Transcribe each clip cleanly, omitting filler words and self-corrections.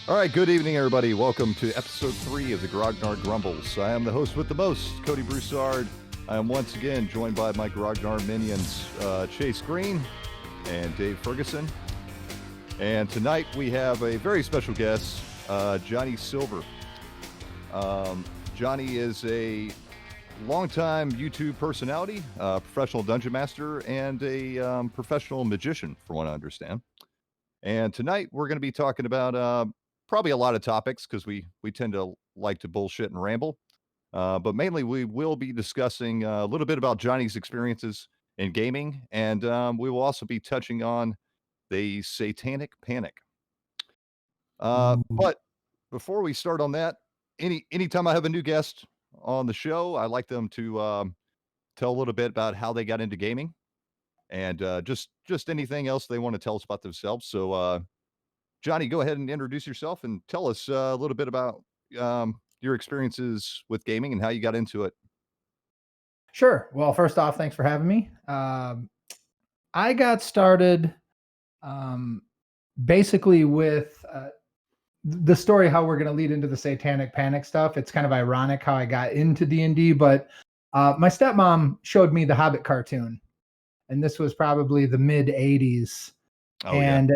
All right, good evening, everybody. Welcome to episode 3 of the Grognard Grumbles. I am the host with the most, Cody Broussard. I am once again joined by my Grognard minions, Chase Green and Dave Ferguson. And tonight we have a very special guest, Johnny Silver. Johnny is a longtime YouTube personality, professional dungeon master, and a professional magician, from what I understand. And tonight we're going to be talking about probably a lot of topics because we tend to like to bullshit and ramble. But mainly we will be discussing a little bit about Johnny's experiences in gaming, and we will also be touching on the Satanic Panic. But before we start on that, anytime I have a new guest on the show, I like them to tell a little bit about how they got into gaming and just anything else they want to tell us about themselves. So Johnny, go ahead and introduce yourself and tell us a little bit about your experiences with gaming and how you got into it. Sure. Well, first off, thanks for having me. I got started um, basically with the story how we're going to lead into the Satanic Panic stuff. It's kind of ironic how I got into D&D, but my stepmom showed me the Hobbit cartoon, and this was probably the mid 80s. Oh, and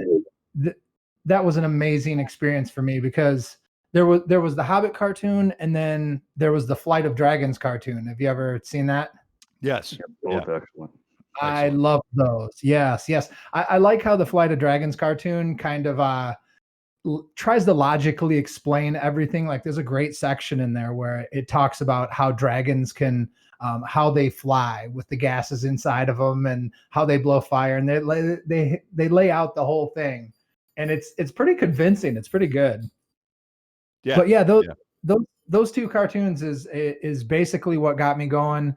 that was an amazing experience for me because there was the Hobbit cartoon, and then there was the Flight of Dragons cartoon. Have you ever seen that? Yes. Both excellent. I love those. Yes. I like how the Flight of Dragons cartoon kind of tries to logically explain everything. Like there's a great section in there where it talks about how dragons can, how they fly with the gases inside of them and how they blow fire, and they lay out the whole thing, and it's pretty convincing. It's pretty good. Yeah. But yeah, those two cartoons is basically what got me going.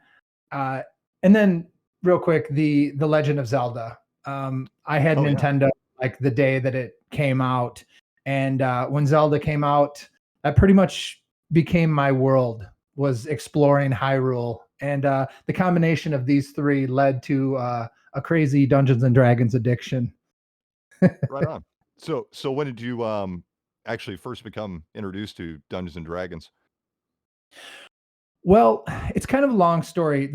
And then real quick, the Legend of Zelda. I had Nintendo like the day that it came out, and when Zelda came out, that pretty much became my world, was exploring Hyrule, and the combination of these three led to a crazy Dungeons and Dragons addiction. Right on. So when did you actually first become introduced to Dungeons and Dragons? Well, it's kind of a long story.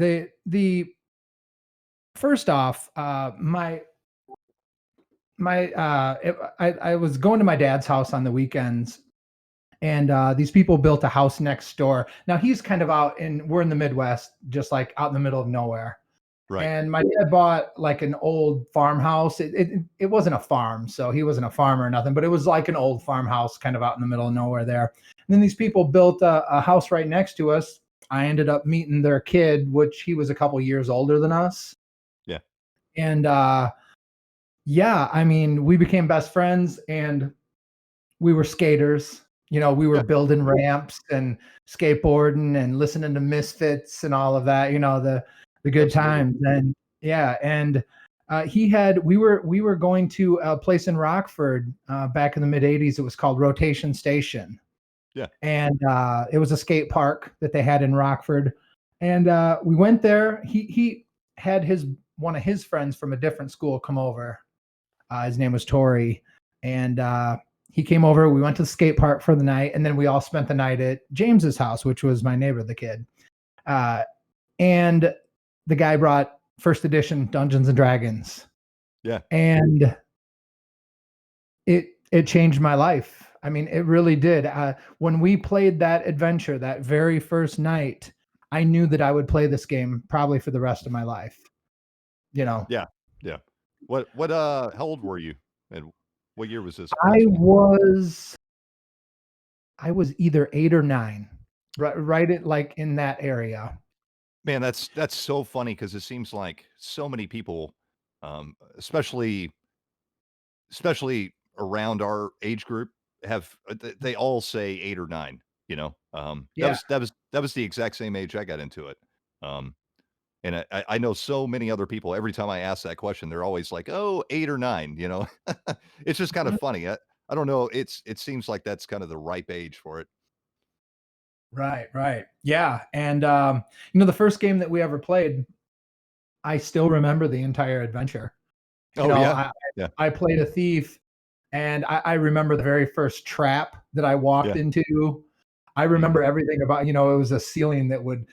The first off, I was going to my dad's house on the weekends, and these people built a house next door. Now he's kind of we're in the Midwest, just like out in the middle of nowhere. Right. And my dad bought like an old farmhouse. It wasn't a farm, so he wasn't a farmer or nothing, but it was like an old farmhouse kind of out in the middle of nowhere there. And then these people built a house right next to us. I ended up meeting their kid, which he was a couple years older than us. Yeah. And yeah, I mean, we became best friends, and we were skaters. We were building ramps and skateboarding and listening to Misfits and all of that, the good times. And yeah. And we were going to a place in Rockford back in the mid 80s. It was called Rotation Station. Yeah. And it was a skate park that they had in Rockford. And we went there. He had one of his friends from a different school come over. His name was Tori. And he came over. We went to the skate park for the night, and then we all spent the night at James's house, which was my neighbor, the kid. And the guy brought first edition Dungeons and Dragons. Yeah. And it changed my life. I mean, it really did. When we played that adventure, that very first night, I knew that I would play this game probably for the rest of my life. Yeah. What how old were you, and what year was this? I was either 8 or 9, right at like in that area. Man, that's so funny because it seems like so many people, especially around our age group, have they all say 8 or 9. Yeah. That was the exact same age I got into it. And I know so many other people. Every time I ask that question, they're always like, "Oh, 8 or 9." It's just kind of funny. I don't know. It seems like that's kind of the ripe age for it. Right. Yeah. And the first game that we ever played, I still remember the entire adventure. Oh, yeah. I played a thief And I remember the very first trap that I walked Yeah. into. I Mhm. remember everything about, it was a ceiling that would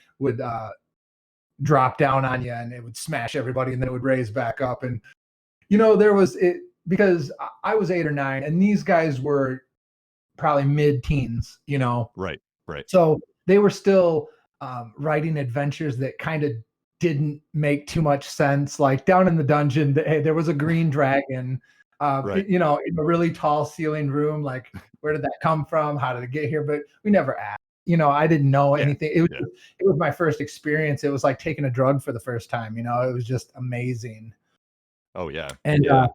drop down on you and it would smash everybody and then it would raise back up. And there was it because I was 8 or 9 and these guys were probably mid-teens. Right. Right. So they were still writing adventures that kind of didn't make too much sense. Like down in the dungeon, there was a green dragon, Right. in a really tall ceiling room. Like, where did that come from? How did it get here? But we never asked. I didn't know Yeah. anything. It was Yeah. it was my first experience. It was like taking a drug for the first time. It was just amazing. Oh, yeah. And Yeah.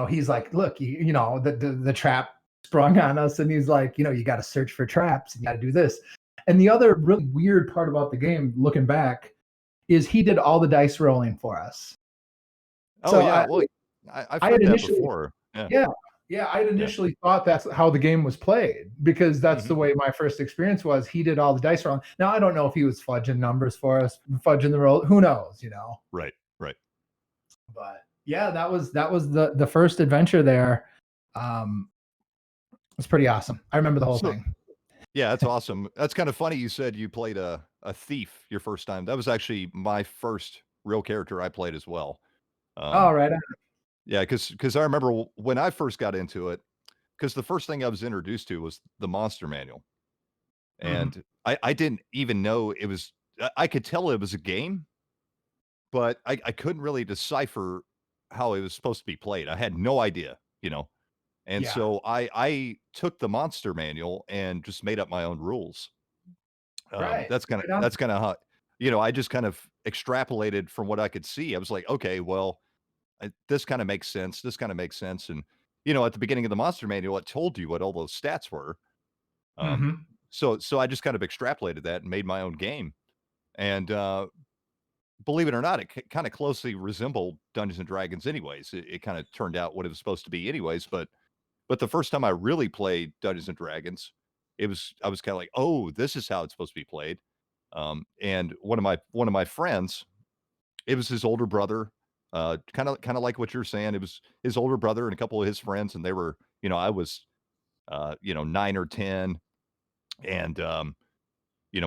he's like, look, the trap sprung on us, and he's like, you got to search for traps and you got to do this. And the other really weird part about the game, looking back, is he did all the dice rolling for us. Oh, So yeah. Well, I've I had heard that initially, before. Yeah. yeah, yeah, I had Yeah. initially thought that's how the game was played because that's the Mhm. way my first experience was. He did all the dice rolling. Now I don't know if he was fudging numbers for us, fudging the roll. Who knows? Right. Right. But yeah, that was the first adventure there. Um, it's pretty awesome. I remember the whole So thing. yeah, that's awesome. That's kind of funny you said you played a thief your first time. That was actually my first real character I played as well. Oh, Um, right on. yeah, because I remember when I first got into it, because the first thing I was introduced to was the monster manual, Mhm. and I didn't even know it was. I could tell it was a game, but I couldn't really decipher how it was supposed to be played. I had no idea, and Yeah. so I took the monster manual and just made up my own rules. Right. Right on. That's kinda how I just kind of extrapolated from what I could see. I was like, "Okay, well, this kinda makes sense, this kinda makes sense," and, at the beginning of the monster manual, it told you what all those stats were. Um, Mhm. so I just kind of extrapolated that and made my own game, and, believe it or not, it kinda closely resembled Dungeons& and Dragons anyways. It kinda turned out what it was supposed to be anyways, but the first time I really played Dungeons& and Dragons, I was kinda like, "Oh, this is how it's supposed to be played." And one of my friends, it was his older brother, kinda like what you're saying. It was his older brother and a couple of his friends, and they were I was, 9 or 10, and,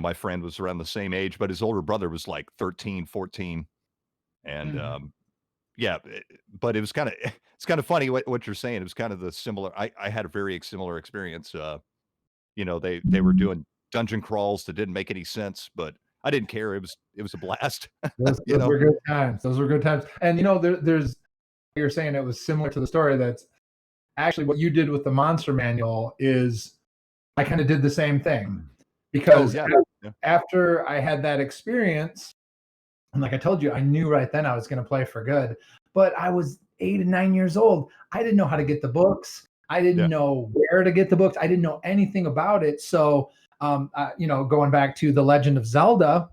my friend was around the same age, but his older brother was, like, 13, 14, and, Mhm. yeah, but it was kinda it's kinda funny what you're saying. It was kind of the similar I had a very similar experience. They were doing dungeon crawls that didn't make any sense, but I didn't care. It was a blast, Those you those know? were good times. Those were good times. And there's you're saying it was similar to the story. That's actually what you did with the monster manual. Is I kind of did the same thing Oh, because yeah. Yeah. after I had that experience, and like I told you, I knew right then I was going to play for good. But I was 8 and 9 years old. I didn't know how to get the books. I didn't Yeah. know where to get the books. I didn't know anything about it. So, going back to the Legend of Zelda,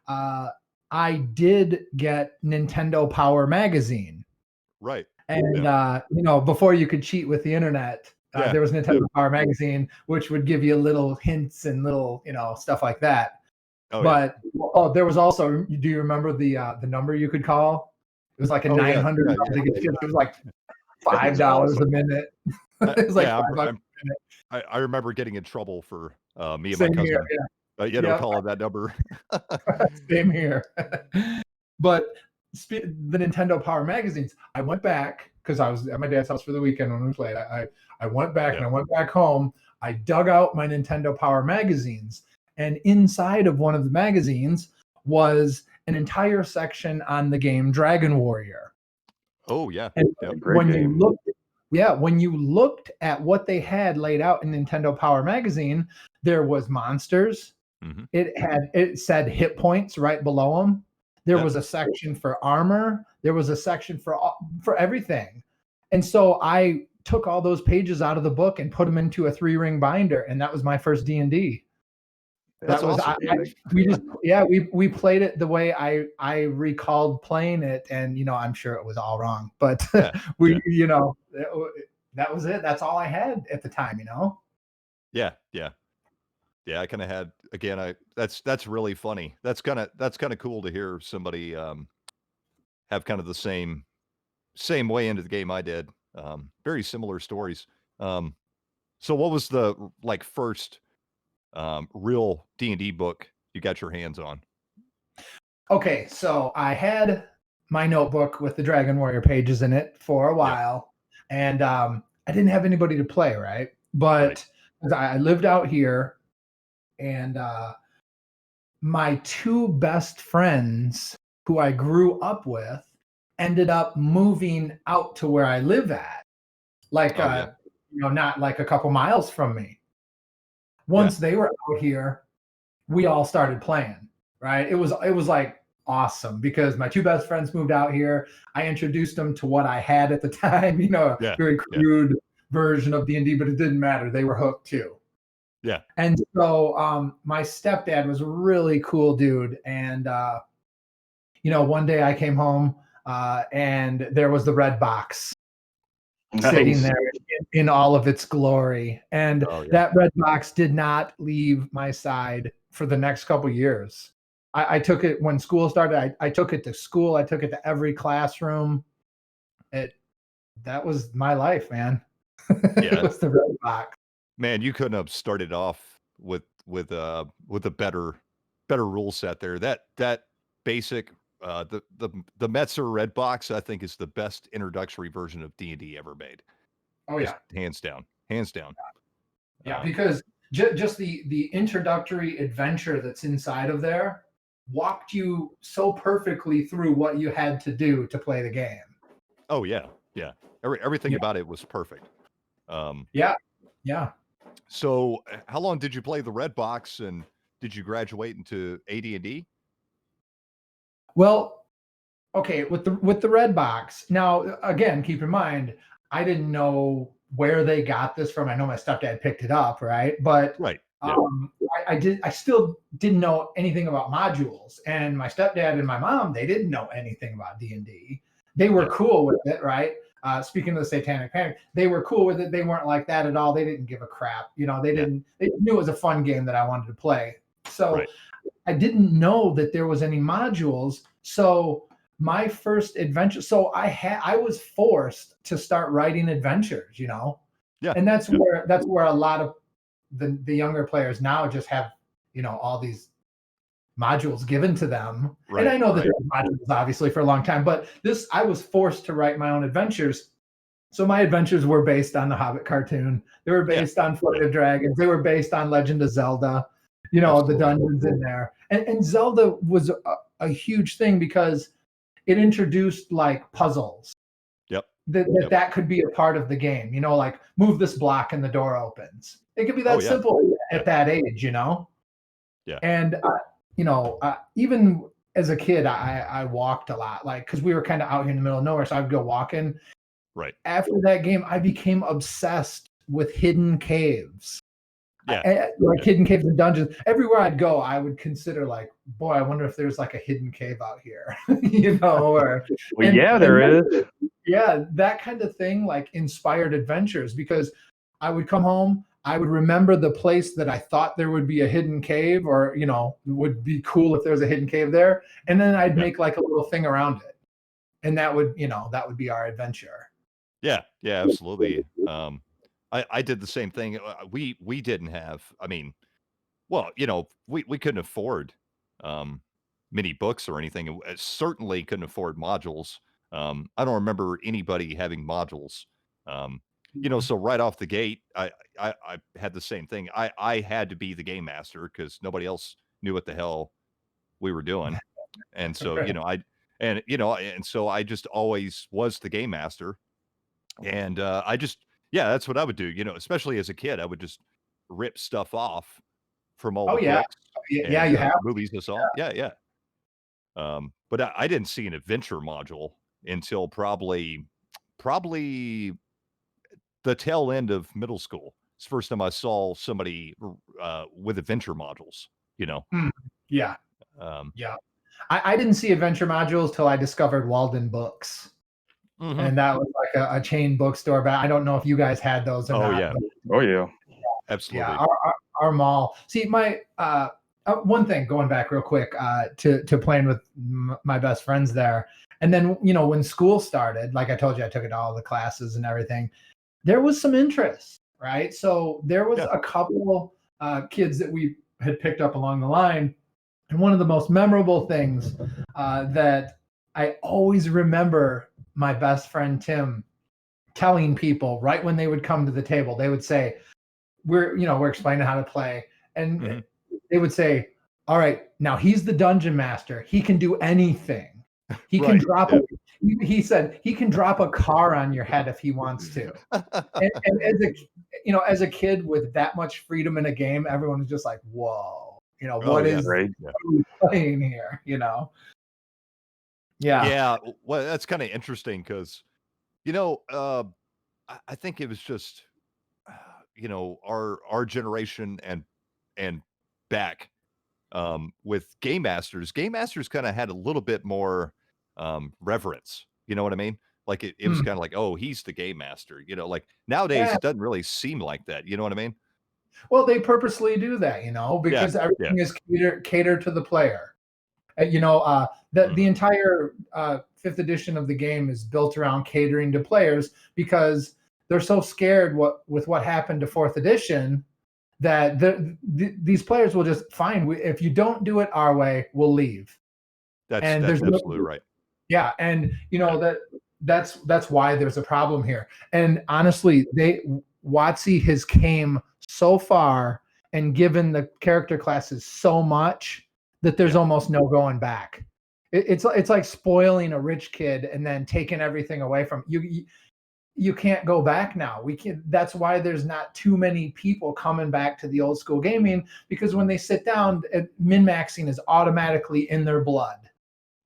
uh, I did get Nintendo Power Magazine. Right. And, Yeah. before you could cheat with the internet, Yeah. there was Yeah. Nintendo Power Magazine, which would give you little hints and little, stuff like that. Oh, yeah. But there was also, do you remember the number you could call? It was like a Oh, yeah. 900 Yeah, number yeah. to get shipped. It was like That's $5 a awesome. minute. It was like Yeah, $5 a minute. I remember getting in trouble for, me and my Same here. cousin, Yeah. Yep. calling that number. Same here. But the Nintendo Power magazines, I went back because I was at my dad's house for the weekend when we played. I went back Yeah. and I went back home. I dug out my Nintendo Power magazines, and inside of one of the magazines was an entire section on the game Dragon Warrior. Oh, yeah. And Yep. Great game. when you looked at what they had laid out in Nintendo Power magazine, there was monsters, Mhm. it said hit points right below them. There Yep. was a section for armor. There was a section for everything. And so I took all those pages out of the book and put them into a 3-ring binder, and that was my first D&D. That's That was awesome. we just we played it the way I recalled playing it, and I'm sure it was all wrong, but Yeah. we Yeah. that was it. That's all I had at the time. Yeah. Yeah. Yeah, I kinda had again, I that's really funny. That's kinda cool to hear somebody, have kind of the same way into the game I did. Very similar stories. So what was the like first real D&D book you got your hands on? Okay, so I had my notebook with the Dragon Warrior pages in it for a Yeah, while, and I didn't have anybody to play, right? right. But 'cause I lived out here, and my two best friends who I grew up with ended up moving out to where I live at, like Oh yeah, not like a couple miles from me. yeah, Once they were out here, we all started playing, right? It was like awesome because my two best friends moved out here. I introduced them to what I had at the time, a yeah, very yeah, crude version of D&D, but it didn't matter. They were hooked too. yeah. And so my stepdad was a really cool dude. And one day I came home and there was the red box sitting Nice. there in all of its glory. And Oh yeah, that red box did not leave my side for the next couple years. I took it when school started. I took it to school. I took it to every classroom. It That was my life, man. It yeah. was the red box. Man, you couldn't have started off with a better rule set there. That basic the Metzer Red Box, I think, is the best introductory version of D&D ever made. Oh Just yeah, hands down, hands down. yeah. Um, Because just the introductory adventure that's inside of there walked you so perfectly through what you had to do to play the game. oh yeah, yeah. Everything Yeah, about it was perfect. Um, yeah, yeah. so how long did you play the Red Box, and did you graduate into AD&D? Well, okay, with the red box. Now, again, keep in mind, I didn't know where they got this from. I know my stepdad picked it up, right? But Right. Yeah. I still didn't know anything about modules. And my stepdad and my mom, they didn't know anything about D&D. They were Yeah. cool with it, right? Speaking of the Satanic Panic, they were cool with it. They weren't like that at all. They didn't give a crap. They Yeah. didn't. They knew it was a fun game that I wanted to play. So Right. I didn't know that there was any modules. So my first adventure, so I was forced to start writing adventures, Yeah. and that's Yeah. where a lot of the younger players now just have, all these modules given to them. And Right. I know that Right. there were modules obviously for a long time, but this I was forced to write my own adventures. So my adventures were based on the Hobbit cartoon. They were Yeah. based on Flight of Dragons. They were based on Legend of Zelda. The Absolutely. dungeons in there. And Zelda was a huge thing because it introduced like puzzles Yep. that could be a part of the game. Like move this block and the door opens. It could be Oh that yeah. simple Yeah. at that age. Yeah. And even as a kid, I walked a lot, like because we were kind of out here in the middle of nowhere, so I'd go walking. Right. After that game, I became obsessed with hidden caves. Yeah. Like hidden caves and dungeons. Everywhere I'd go, I would consider like, boy, I wonder if there's like a hidden cave out here, or Well, yeah, there is. yeah, that kind of thing like inspired adventures because I would come home, I would remember the place that I thought there would be a hidden cave or, would be cool if there was a hidden cave there. And then I'd Yeah. make like a little thing around it. And that would be our adventure. Yeah. Yeah. Absolutely. I did the same thing. We didn't have. I mean, well, we couldn't afford um, mini books or anything. And certainly couldn't afford modules. I don't remember anybody having modules. So right off the gate, I had the same thing. I had to be the game master because nobody else knew what the hell we were doing, and so Right. and so I just always was the game master, and I just yeah, that's what I would do. Especially as a kid, I would just rip stuff off from all Oh the yeah. books Yeah, and you have. movies and so on. Yeah, yeah. But I didn't see an adventure module until probably the tail end of middle school. It's the first time I saw somebody with adventure modules. Yeah. Um, Yeah. I didn't see adventure modules till I discovered Walden Books. mhm. And that was like a chain bookstore, but I don't know if you guys had those or Oh not. yeah, Oh, yeah. absolutely. Yeah, our mall. See, my one thing going back real quick to playing with my best friends there. And then, you know, when school started, like I told you, I took it to all the classes and everything. There was some interest, right? So there was a couple kids that we had picked up along the line. And one of the most memorable things that I always remember my best friend Tim telling people right when they would come to the table, they would say, we're explaining how to play. And they would say, all right, now he's the dungeon master. He can do anything. He can drop he said he can drop a car on your head if he wants to. And as a kid with that much freedom in a game, everyone was just like, whoa, what is playing here, Yeah. Well, that's kind of interesting because, I think it was just, our generation and back with game masters kind of had a little bit more reverence. You know what I mean? Like it was kind of like, oh, he's the game master. Like nowadays it doesn't really seem like that. You know what I mean? Well, they purposely do that, because everything is catered to the player. The entire fifth edition of the game is built around catering to players because they're so scared with what happened to fourth edition that these players will just fine. If you don't do it our way, we'll leave. That's absolutely right. Yeah, and that's why there's a problem here. And honestly, WotC has came so far and given the character classes so much that there's almost no going back. It's like spoiling a rich kid and then taking everything away from you. You can't go back now. That's why there's not too many people coming back to the old school gaming, because when they sit down, min-maxing is automatically in their blood.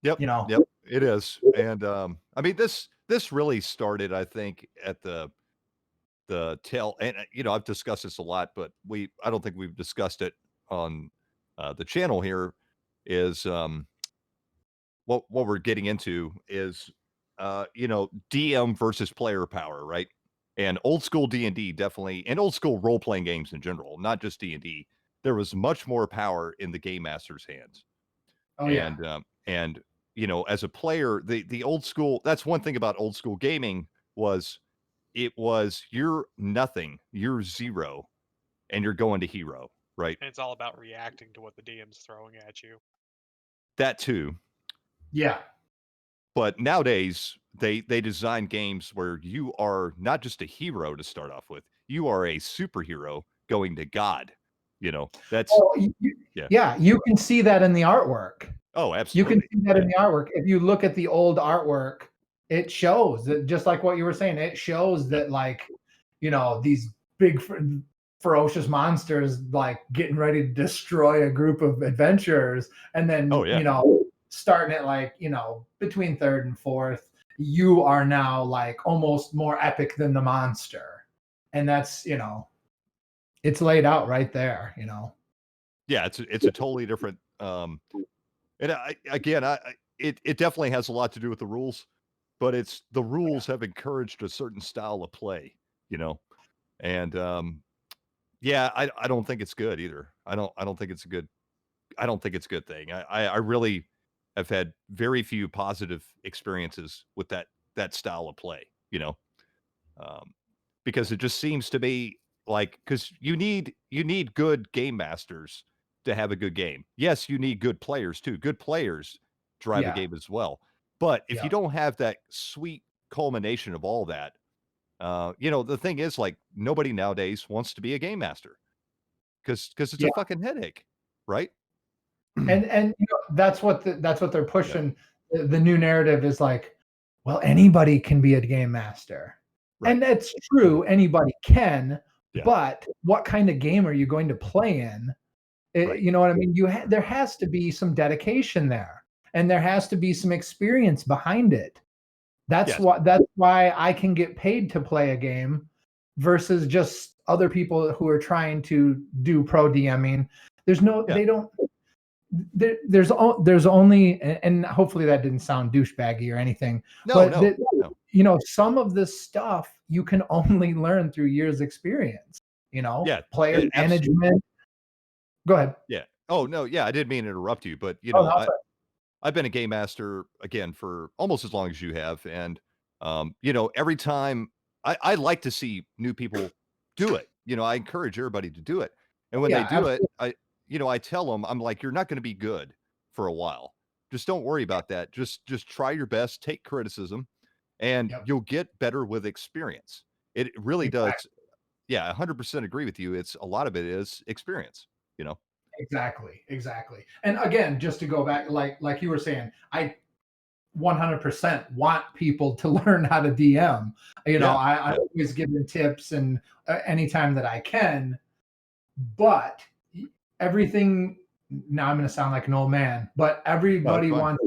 Yep. Yep, it is. And I mean, this really started, I think, at the tail. And I've discussed this a lot, but I don't think we've discussed it on the channel here. Is what we're getting into is DM versus player power, right? And old school D&D definitely, and old school role-playing games in general, not just D&D, there was much more power in the game master's hands. And as a player, the old school, that's one thing about old school gaming was you're nothing, you're zero, and you're going to hero, right? And it's all about reacting to what the DM's throwing at you. That too. Yeah. But nowadays, they design games where you are not just a hero to start off with, you are a superhero going to God. That's you can see that in the artwork. Oh, absolutely. You can see that in the artwork. If you look at the old artwork, it shows that, just like what you were saying, it shows that these big ferocious monsters getting ready to destroy a group of adventurers, and then starting at between third and fourth, you are now almost more epic than the monster. And that's it's laid out right there. Yeah, it's a totally different and it definitely has a lot to do with the rules, but it's the rules have encouraged a certain style of play, and I don't think it's good either. I don't think it's a good thing. I really have had very few positive experiences with that style of play, because it just seems to be because you need good game masters to have a good game. Yes, you need good players too. Good players drive a game as well. But if you don't have that sweet culmination of all that, the thing is, nobody nowadays wants to be a game master because it's a fucking headache, right? And that's what they're pushing. The new narrative is well, anybody can be a game master. Right. And that's true. Anybody can, but what kind of game are you going to play in? You know what I mean? There has to be some dedication there, and there has to be some experience behind it. That's why I can get paid to play a game versus just other people who are trying to do pro DMing. There's only, and hopefully that didn't sound douchebaggy or anything. No. Some of this stuff you can only learn through years experience. Player management. Go ahead. Yeah. Oh no. Yeah, I didn't mean to interrupt you, but I've been a game master again for almost as long as you have, and every time I like to see new people do it. I encourage everybody to do it, and when they Yeah, do it, absolutely. I tell them, I'm like, you're not going to be good for a while. Just don't worry about that. Just try your best, take criticism, and Yep. you'll get better with experience. It really Exactly. does. Yeah, 100% agree with you. It's a lot of it is experience. You know. Exactly. And again, just to go back, like you were saying, I 100% want people to learn how to DM. Yeah. I Yeah. always give them tips and anytime that I can, but everything. Now I'm going to sound like an old man, but No, it's fine.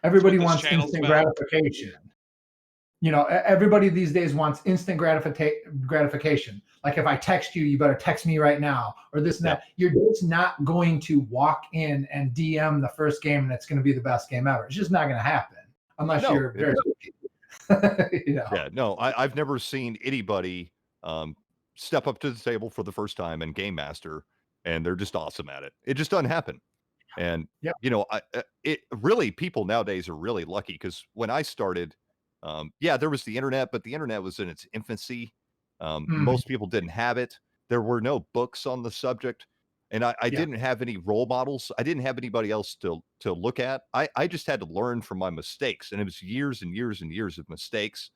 everybody this wants channel's instant about. gratification. Everybody these days wants instant gratification. Like if I text you, you better text me right now, or this and Yeah. that. You're just not going to walk in and DM the first game and it's going to be the best game ever. It's just not going to happen unless No, you're it very, isn't. Yeah, no, I've never seen anybody step up to the table for the first time and game master, and they're just awesome at it. It just doesn't happen. And Yep. it really people nowadays are really lucky because when I started, yeah, there was the internet, but the internet was in its infancy. Mm, Most people didn't have it. There were no books on the subject, and I yeah, didn't have any role models. I didn't have anybody else to look at. I just had to learn from my mistakes, and it was years and years and years of mistakes.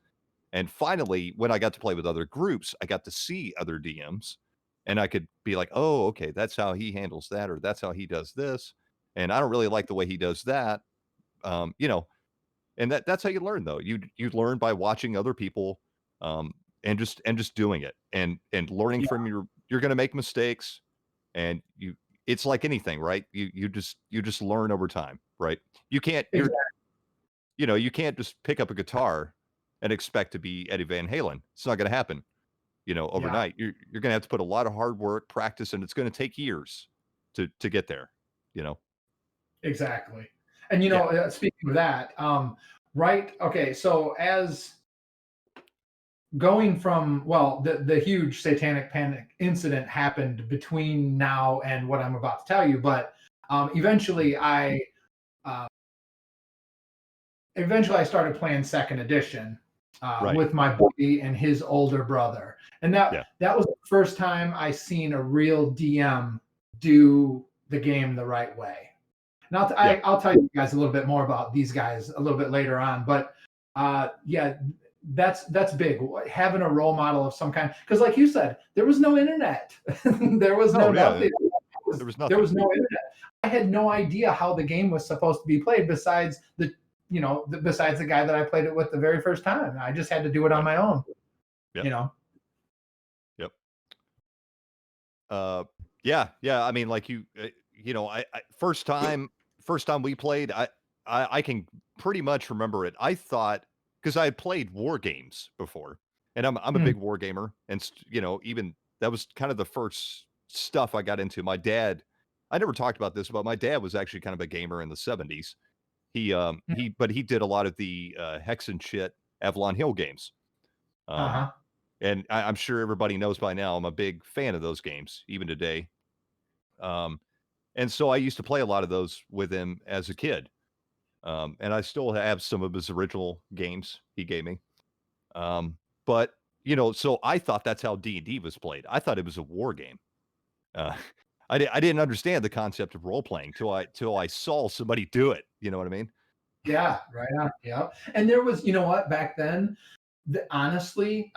And finally, when I got to play with other groups, I got to see other DMs, and I could be like, "Oh, okay, that's how he handles that, or that's how he does this." And I don't really like the way he does that. Um, you know, and that's how you learn though. You learn by watching other people, um, and just doing it and learning yeah, from you're gonna make mistakes and it's like anything, right? You just learn over time, right? You can't exactly. you can't just pick up a guitar and expect to be Eddie Van Halen. It's not gonna happen, Yeah, overnight. You're gonna have to put a lot of hard work, practice, and it's gonna take years to get there, you know? exactly. And Yeah. speaking of that, right? Okay, so as going from the huge Satanic Panic incident happened between now and what I'm about to tell you, but eventually uh, I started playing second edition Right. with my buddy and his older brother, and that Yeah. that was the first time I seen a real DM do the game the right way. Now Yeah. I'll tell you guys a little bit more about these guys a little bit later on, but yeah, that's big. Having a role model of some kind, because like you said, there was no internet, there was no No, yeah. nothing. There was There nothing. was no internet. I had no idea how the game was supposed to be played besides besides the guy that I played it with the very first time. I just had to do it on Right. my own, Yep. you know. Yep. Uh, yeah. I mean, like I first time we played, I can pretty much remember it. I thought because I had played war games before, and I'm a Mm, big war gamer, and even that was kind of the first stuff I got into. My dad, I never talked about this, but my dad was actually kind of a gamer in the '70s. mm, But he did a lot of the Hex and shit Avalon Hill games. Um, uh-huh. and I'm sure everybody knows by now, I'm a big fan of those games, even today. Um, and so I used to play a lot of those with him as a kid. And I still have some of his original games he gave me. Um, but so I thought that's how D&D was played. I thought it was a war game. Uh, I didn't understand the concept of role playing till I saw somebody do it. You know what I mean? Yeah, right on. Yeah. And there was, you know what, back then, honestly,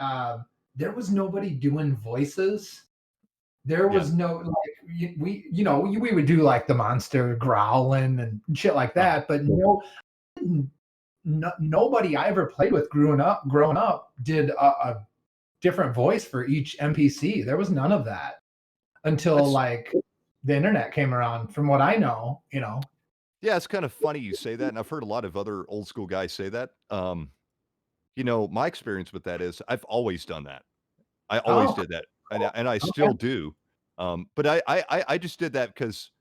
there was nobody doing voices. There Yeah. was no like we would do like the monster growling and shit like Uh-huh. that, but nobody I ever played with growing up did a different voice for each NPC. There was none of that until That's like the internet came around. From what I know, Yeah, it's kind of funny you say that, and I've heard a lot of other old school guys say that. My experience with that is I've always done that. I always Oh, did that, and I okay. still do. But I just did that because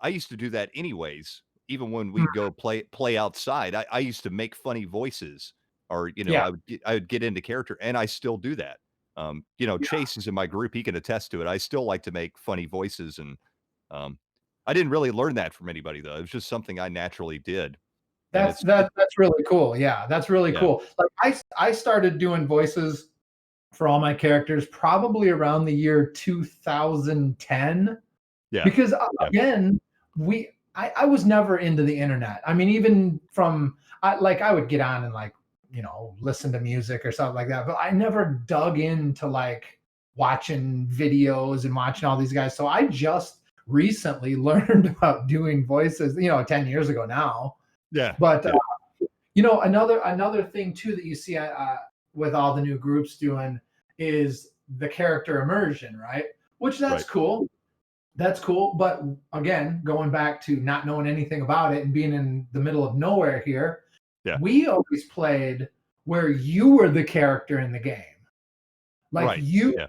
I used to do that anyways. Even when Mm, we'd go play outside, I used to make funny voices, or yeah, I would get into character, and I still do that. yeah, Chase is in my group; he can attest to it. I still like to make funny voices, and um, I didn't really learn that from anybody though. It was just something I naturally did. And That's really cool. Yeah, that's really yeah, cool. Like I started doing voices for all my characters probably around the year 2010 yeah, because yeah, again, I was never into the internet. I mean, even from I would get on and like, listen to music or something like that, but I never dug into like watching videos and watching all these guys. So I just recently learned about doing voices, 10 years ago now. yeah, But yeah, another thing too that you see with all the new groups doing is the character immersion, right? Which that's right. cool. That's cool. But again, going back to not knowing anything about it and being in the middle of nowhere here, Yeah, we always played where you were the character in the game. right. Yeah,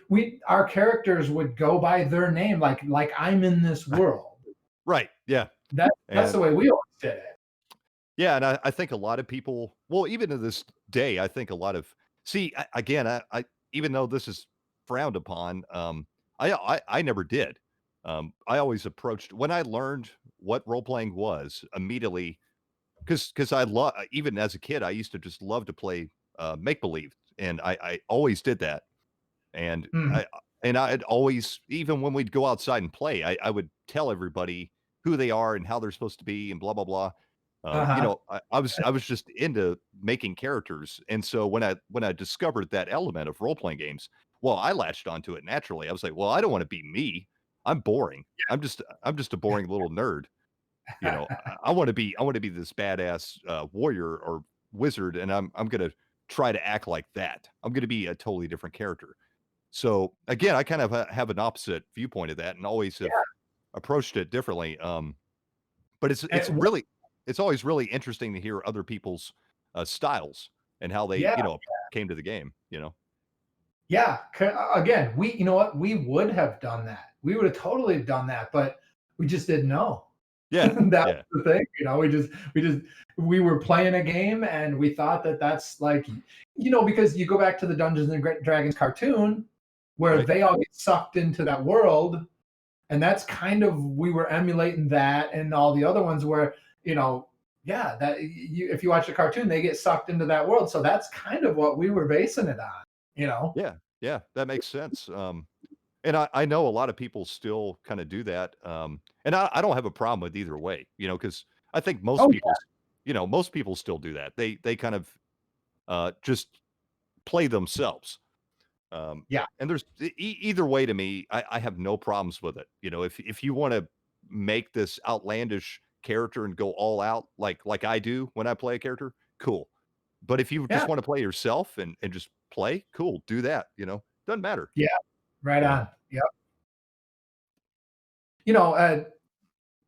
We our characters would go by their name, like I'm in this world. right. Yeah. That's And the way we always did it. yeah, and I think a lot of people, well, even to this day, I think a lot of see again, I even though this is frowned upon, I never did. I always approached when I learned what role playing was immediately because I love even as a kid, I used to just love to play make believe, and I always did that. And Mhm. I'd always even when we'd go outside and play, I would tell everybody who they are and how they're supposed to be and blah blah blah. Uh-huh. I was just into making characters, and so when I discovered that element of role playing games, well, I latched onto it naturally. I was like, well, I don't want to be me. I'm boring. I'm just a boring little nerd. I want to be this badass warrior or wizard, and I'm gonna try to act like that. I'm gonna be a totally different character. So again, I kind of have an opposite viewpoint of that, and always have Yeah. approached it differently. But And it's always really interesting to hear other people's styles and how they yeah, came to the game. yeah. Again, you know what? We would have done that. We would have totally done that, but we just didn't know. Yeah, That yeah, was the thing. We were playing a game and we thought that that's like, because you go back to the Dungeons and Dragons cartoon where right. they all get sucked into that world, and that's kind of we were emulating that and all the other ones where yeah, that if you watch the cartoon they get sucked into that world, so that's kind of what we were basing it on. Yeah, yeah, that makes sense. And I know a lot of people still kind of do that. And I don't have a problem with either way, because I think Oh yeah. most people still do that. They kind of just play themselves. Yeah. And there's either way to me, I have no problems with it. If you want to make this outlandish character and go all out like I do when I play a character, cool. But if you Yeah. just want to play yourself and just play, cool, do that. Doesn't matter. Yeah. Right You know. on. Yep. you know uh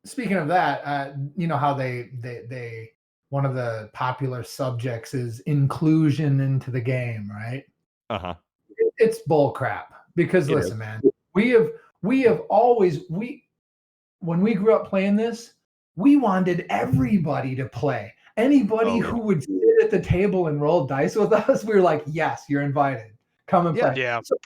Speaking of that, how they one of the popular subjects is inclusion into the game, right? Uh huh. It's bull crap because It is. listen, man, we have we have always we when we grew up playing this, we wanted everybody to play. Anybody Oh yeah. who would sit at the table and roll dice with us, we were like, yes, you're invited. Come and Yeah. play. Yeah. So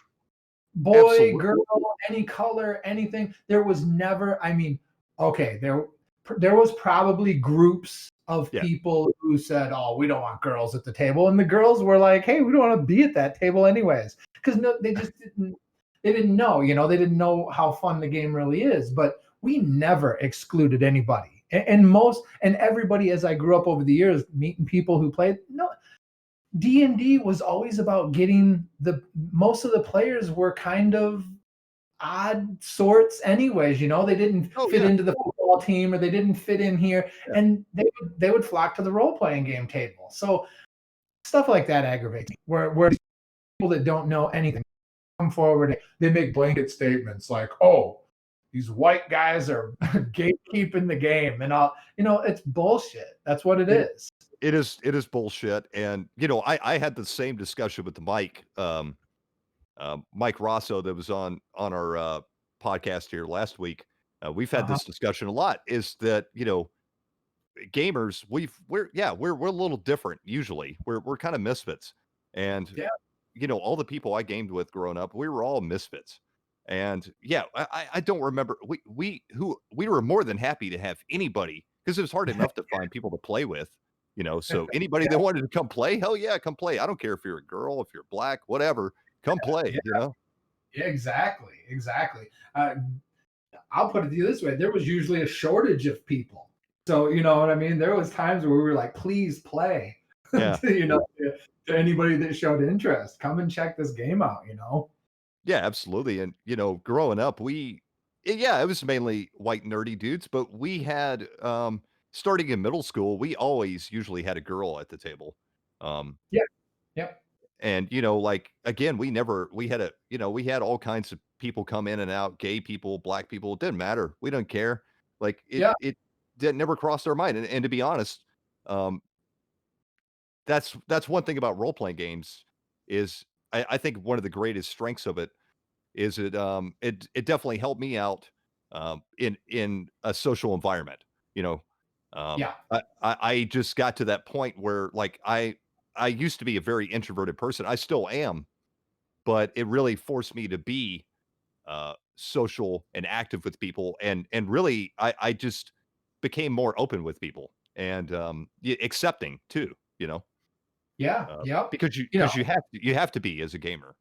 boy, Absolutely. girl, any color, anything. There was never, I mean, okay, there was probably groups of Yeah. people who said, "Oh, we don't want girls at the table," and the girls were like, "Hey, we don't want to be at that table anyways," because no, they just didn't. They didn't know, they didn't know how fun the game really is. But we never excluded anybody, and everybody. As I grew up over the years, meeting people who played, no, D&D was always about getting most of the players were kind of odd sorts anyways, they didn't Oh fit yeah. into the football team or they didn't fit in here, Yeah. and they would flock to the role playing game table. So stuff like that aggravates me where people that don't know anything come forward, they make blanket statements like, "Oh, these white guys are gatekeeping the game," and all, it's bullshit. That's what it It is. it is bullshit. And I had the same discussion with the Mike Rosso that was on our podcast here last week. We've had Uh-huh. this discussion a lot. Is that gamers we're a little different usually. We're kind of misfits, and Yeah. all the people I gamed with growing up, we were all misfits, And yeah, I don't remember we were more than happy to have anybody because it was hard enough to find people to play with, so anybody that wanted to come play, hell yeah, come play. I don't care if you're a girl, if you're black, whatever, come play, Yeah, exactly, exactly. I'll put it to you this way: there was usually a shortage of people, so you know what I mean. There was times where we were like, "Please play," Yeah. to anybody that showed interest, come and check this game out. Yeah, absolutely. And growing up, it was mainly white nerdy dudes, but we had starting in middle school, we always usually had a girl at the table. Um Yeah, yep, and like again, we had all kinds of people come in and out, gay people, black people, it didn't matter. We don't care. Like yeah, it did never crossed our mind. And to be honest, um that's one thing about role playing games is I think one of the greatest strengths of it is it definitely helped me out, in a social environment, you know? yeah, I just got to that point where, like, I used to be a very introverted person, I still am, but it really forced me to be, social and active with people, and really, I just became more open with people and, accepting too, yeah, yep. because you You know, 'cause you have to be as a gamer,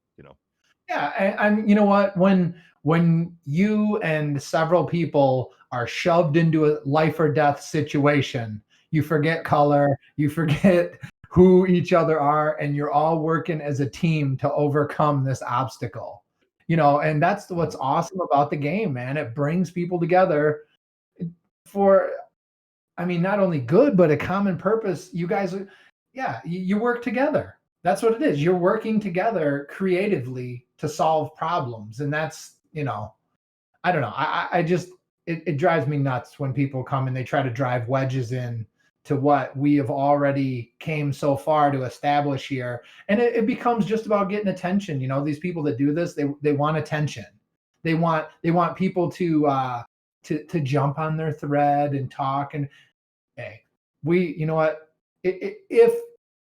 Yeah, and you know what? When you and several people are shoved into a life or death situation, you forget color, you forget who each other are, and you're all working as a team to overcome this obstacle. And that's what's awesome about the game, man. It brings people together for, I mean, not only good, but a common purpose. You guys, yeah, you work together. That's what it is. You're working together creatively to solve problems. And that's, I don't know. I just, it drives me nuts when people come and they try to drive wedges in to what we have already came so far to establish here. And it becomes just about getting attention. These people that do this, they want attention. They want people to jump on their thread and talk. And hey, you know what? If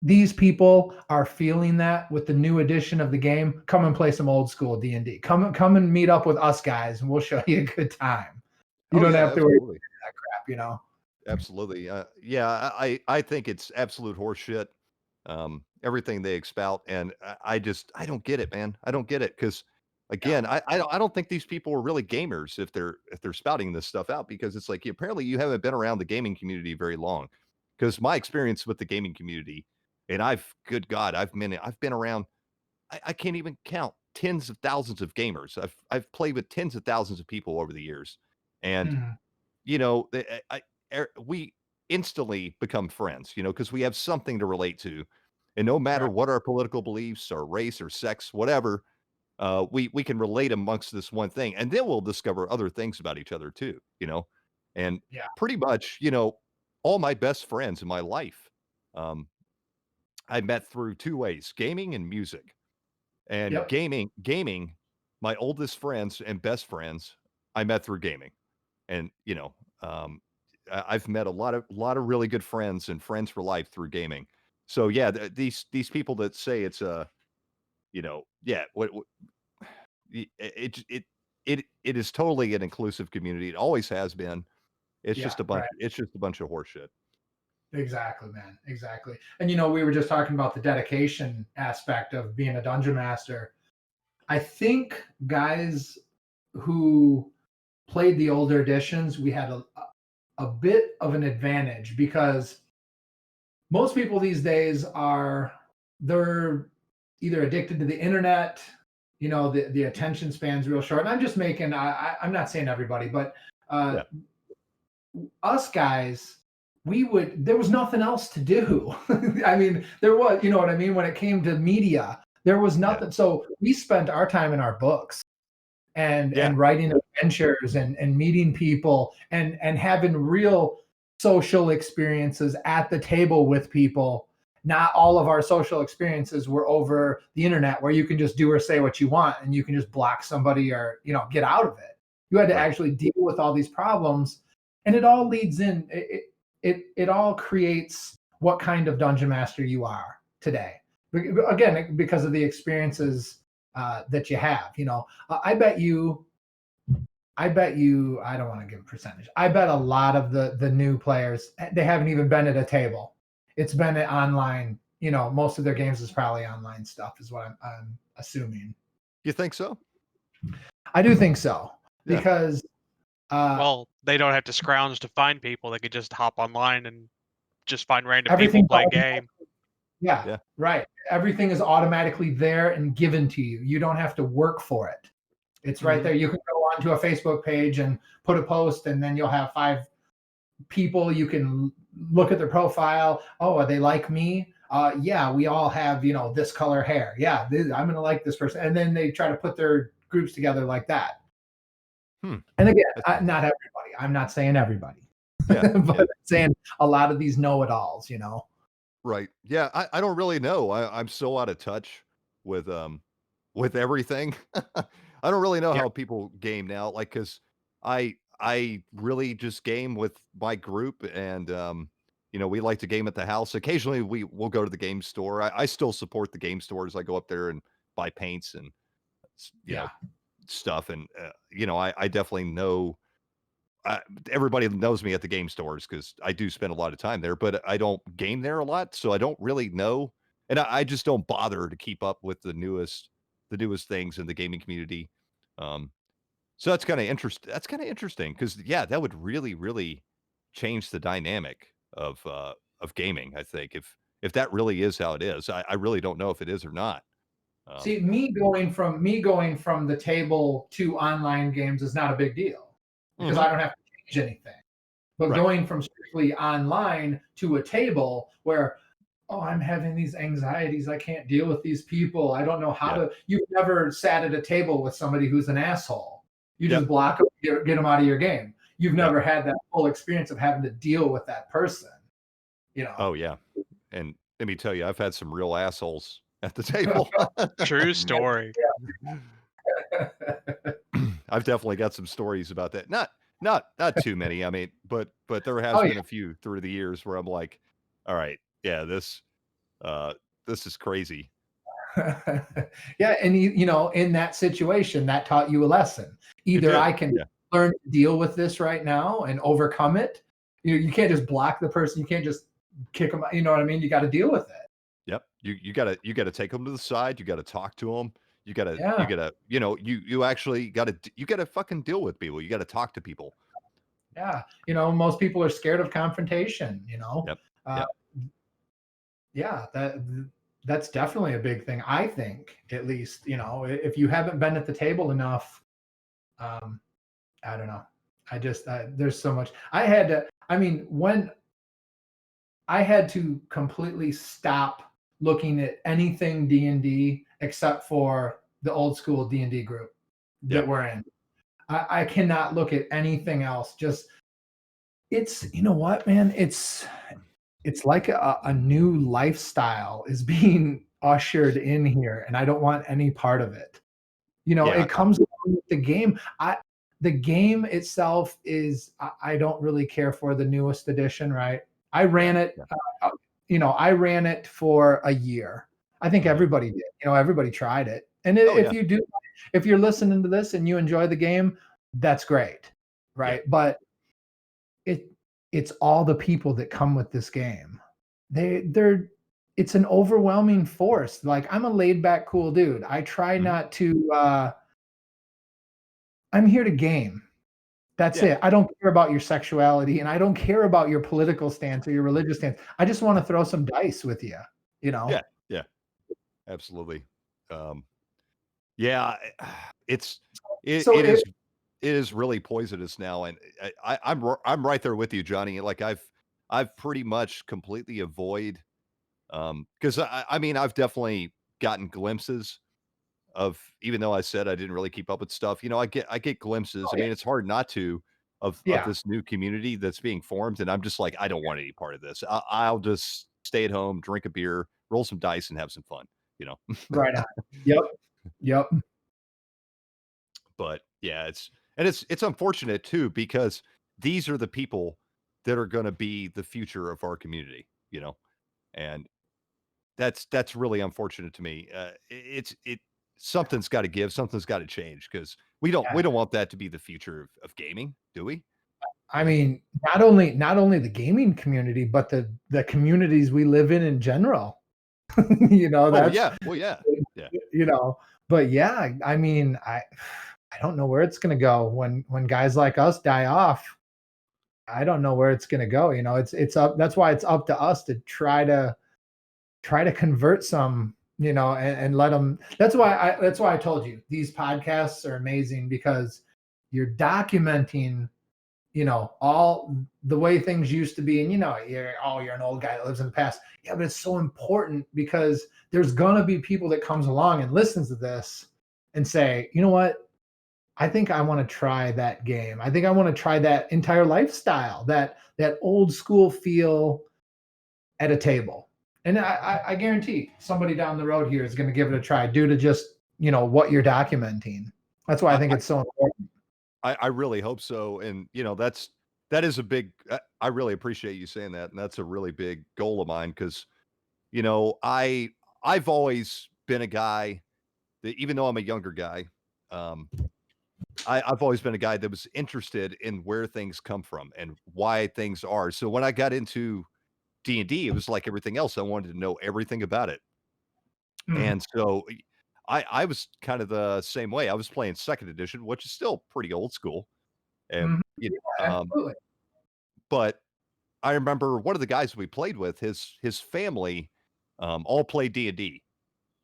these people are feeling that with the new edition of the game, come and play some old school D&D. Come and meet up with us guys, and we'll show you a good time. You Oh, don't yeah, have to worry about absolutely. that crap. Absolutely. Yeah, I think it's absolute horseshit. Everything they expout, and I don't get it, man. I don't get it because Yeah. again, I don't think these people are really gamers if they're spouting this stuff out because it's like apparently you haven't been around the gaming community very long. Because my experience with the gaming community, and good God, I've been around. I can't even count tens of thousands of gamers. I've played with tens of thousands of people over the years, and Mhm. we instantly become friends, because we have something to relate to. And no matter Right. what our political beliefs or race or sex, whatever, we can relate amongst this one thing. And then we'll discover other things about each other too. And Yeah. pretty much, all my best friends in my life, um, I met through two ways, gaming and music. And Yep. gaming, my oldest friends and best friends, I met through gaming. And, I've met a lot of really good friends and friends for life through gaming. So yeah, these people that say it's yeah, what it is totally an inclusive community. It always has been. It's Yeah. just a bunch. Right. It's just a bunch of horseshit. Exactly, man. Exactly. And we were just talking about the dedication aspect of being a dungeon master. I think guys who played the older editions, we had a bit of an advantage because most people these days they're either addicted to the internet, the attention span's real short. And I'm just making I'm not saying everybody, but uh Yeah, us guys, there was nothing else to do. I mean, there was, you know what I mean? When it came to media, there was yeah, nothing. So we spent our time in our books and yeah. writing adventures and meeting people and having real social experiences at the table with people. Not all of our social experiences were over the internet where you can just do or say what you want and you can just block somebody or get out of it. You had to Right. actually deal with all these problems, and it all leads in. It all creates what kind of dungeon master you are today. Again, because of the experiences that you have. I bet you. I don't want to give a percentage. I bet a lot of the new players, they haven't even been at a table. It's been at online. Most of their games is probably online stuff, is what I'm assuming. You think so? I do think so, Yeah. because well, they don't have to scrounge to find people. They could just hop online and just find random people everything play a game. Yeah, right. Everything is automatically there and given to you. You don't have to work for it. It's right there. You can go onto a Facebook page and put a post, and then you'll have 5 people. You can look at their profile. Oh, are they like me? Yeah, we all have, this color hair. Yeah, I'm going to like this person. And then they try to put their groups together like that. And again, not everybody. I'm not saying everybody. Yeah, but I'm saying a lot of these know-it-alls, Right. Yeah, I don't really know. I'm so out of touch with everything. I don't really know how people game now, like, because I really just game with my group, and we like to game at the house. Occasionally we'll go to the game store. I still support the game stores. I go up there and buy paints and stuff, and I definitely know. Everybody knows me at the game stores because I do spend a lot of time there, but I don't game there a lot, so I don't really know, and I just don't bother to keep up with the newest things in the gaming community. Um, so that's kinda interesting because that would really, really change the dynamic of gaming, I think, if that really is how it is. I really don't know if it is or not. See, me going from the table to online games is not a big deal, because I don't have to change anything. But Right. going from strictly online to a table where, oh, I'm having these anxieties, I can't deal with these people, I don't know how Yeah. to. You've never sat at a table with somebody who's an asshole. You Yep. just block them, get them out of your game. You've Yep. never had that full experience of having to deal with that person. Oh, yeah, and let me tell you, I've had some real assholes at the table. True story. I've definitely got some stories about that. Not too many, I mean, but there has Oh been a few through the years where I'm like, "All right, yeah, this is crazy." Yeah, and in that situation, that taught you a lesson. It Either did. I can Yeah. learn to deal with this right now and overcome it. You can't just block the person. You can't just kick them. You know what I mean? You got to deal with it. Yep. You gotta take them to the side, you gotta talk to them. You Yeah, gotta you actually gotta fucking deal with people, you gotta talk to people. yeah. Most people are scared of confrontation. Yep. Uh, Yep. yeah, that's definitely a big thing. I think, at least, if you haven't been at the table enough, um, I don't know. I just there's so much. I had to. I mean, when I had to completely stop looking at anything D&D except for the old school D&D group that Yep. we're in. I cannot look at anything else. Just, it's, you know what, man? It's like a new lifestyle is being ushered in here, and I don't want any part of it. Yeah. It comes along with the game. The game itself is, I don't really care for the newest edition, right? I Yeah. ran it, I ran it for a year. I think Mhm. everybody did. Everybody tried it. And Oh, yeah. if you're listening to this and you enjoy the game, that's great, Yeah. right? But it it's all the people that come with this game. They're it's an overwhelming force. Like, I'm a laid back, cool dude. I try Mhm. not to. I'm here to game. That's Yeah. it. I don't care about your sexuality, and I don't care about your political stance or your religious stance. I just want to throw some dice with you. You Yeah. know. Yeah. Absolutely. Um, yeah, it's it So it is it is really poisonous now, and I'm right there with you, Johnny. Like, I've pretty much completely avoid, because I mean, I've definitely gotten glimpses of, even though I said I didn't really keep up with stuff, I get glimpses. oh, I yeah, mean, it's hard not to, of yeah, this new community that's being formed, and I'm just like, I don't want any part of this. I'll just stay at home, drink a beer, roll some dice, and have some fun. You know. right on. Yep, yep. But yeah, it's unfortunate too, because these are the people that are going to be the future of our community. And that's really unfortunate to me. It's it something's got to give, something's got to change, because we don't want that to be the future of gaming, do we? I mean, not only the gaming community, but the communities we live in general. That's yeah. Well, yeah. But yeah, I mean, I don't know where it's gonna go when guys like us die off. I don't know where it's gonna go. It's up. That's why it's up to us to try to convert some, and let them. That's why I told you these podcasts are amazing, because you're documenting, all the way things used to be. And you're an old guy that lives in the past. Yeah, but it's so important, because there's gonna be people that comes along and listens to this and say, you know what? I think I want to try that game. I think I want to try that entire lifestyle, that old school feel at a table. And I guarantee somebody down the road here is going to give it a try due to just, what you're documenting. That's why I think it's so important. I really hope so. And, that is a big, I really appreciate you saying that. And that's a really big goal of mine, because, I've always been a guy that, even though I'm a younger guy, I've always been a guy that was interested in where things come from and why things are. So when I got into D&D, it was like everything else. I wanted to know everything about it. And so I was kind of the same way. I was playing second edition, which is still pretty old school. And, Absolutely. but I remember one of the guys we played with, his family, all played D&D.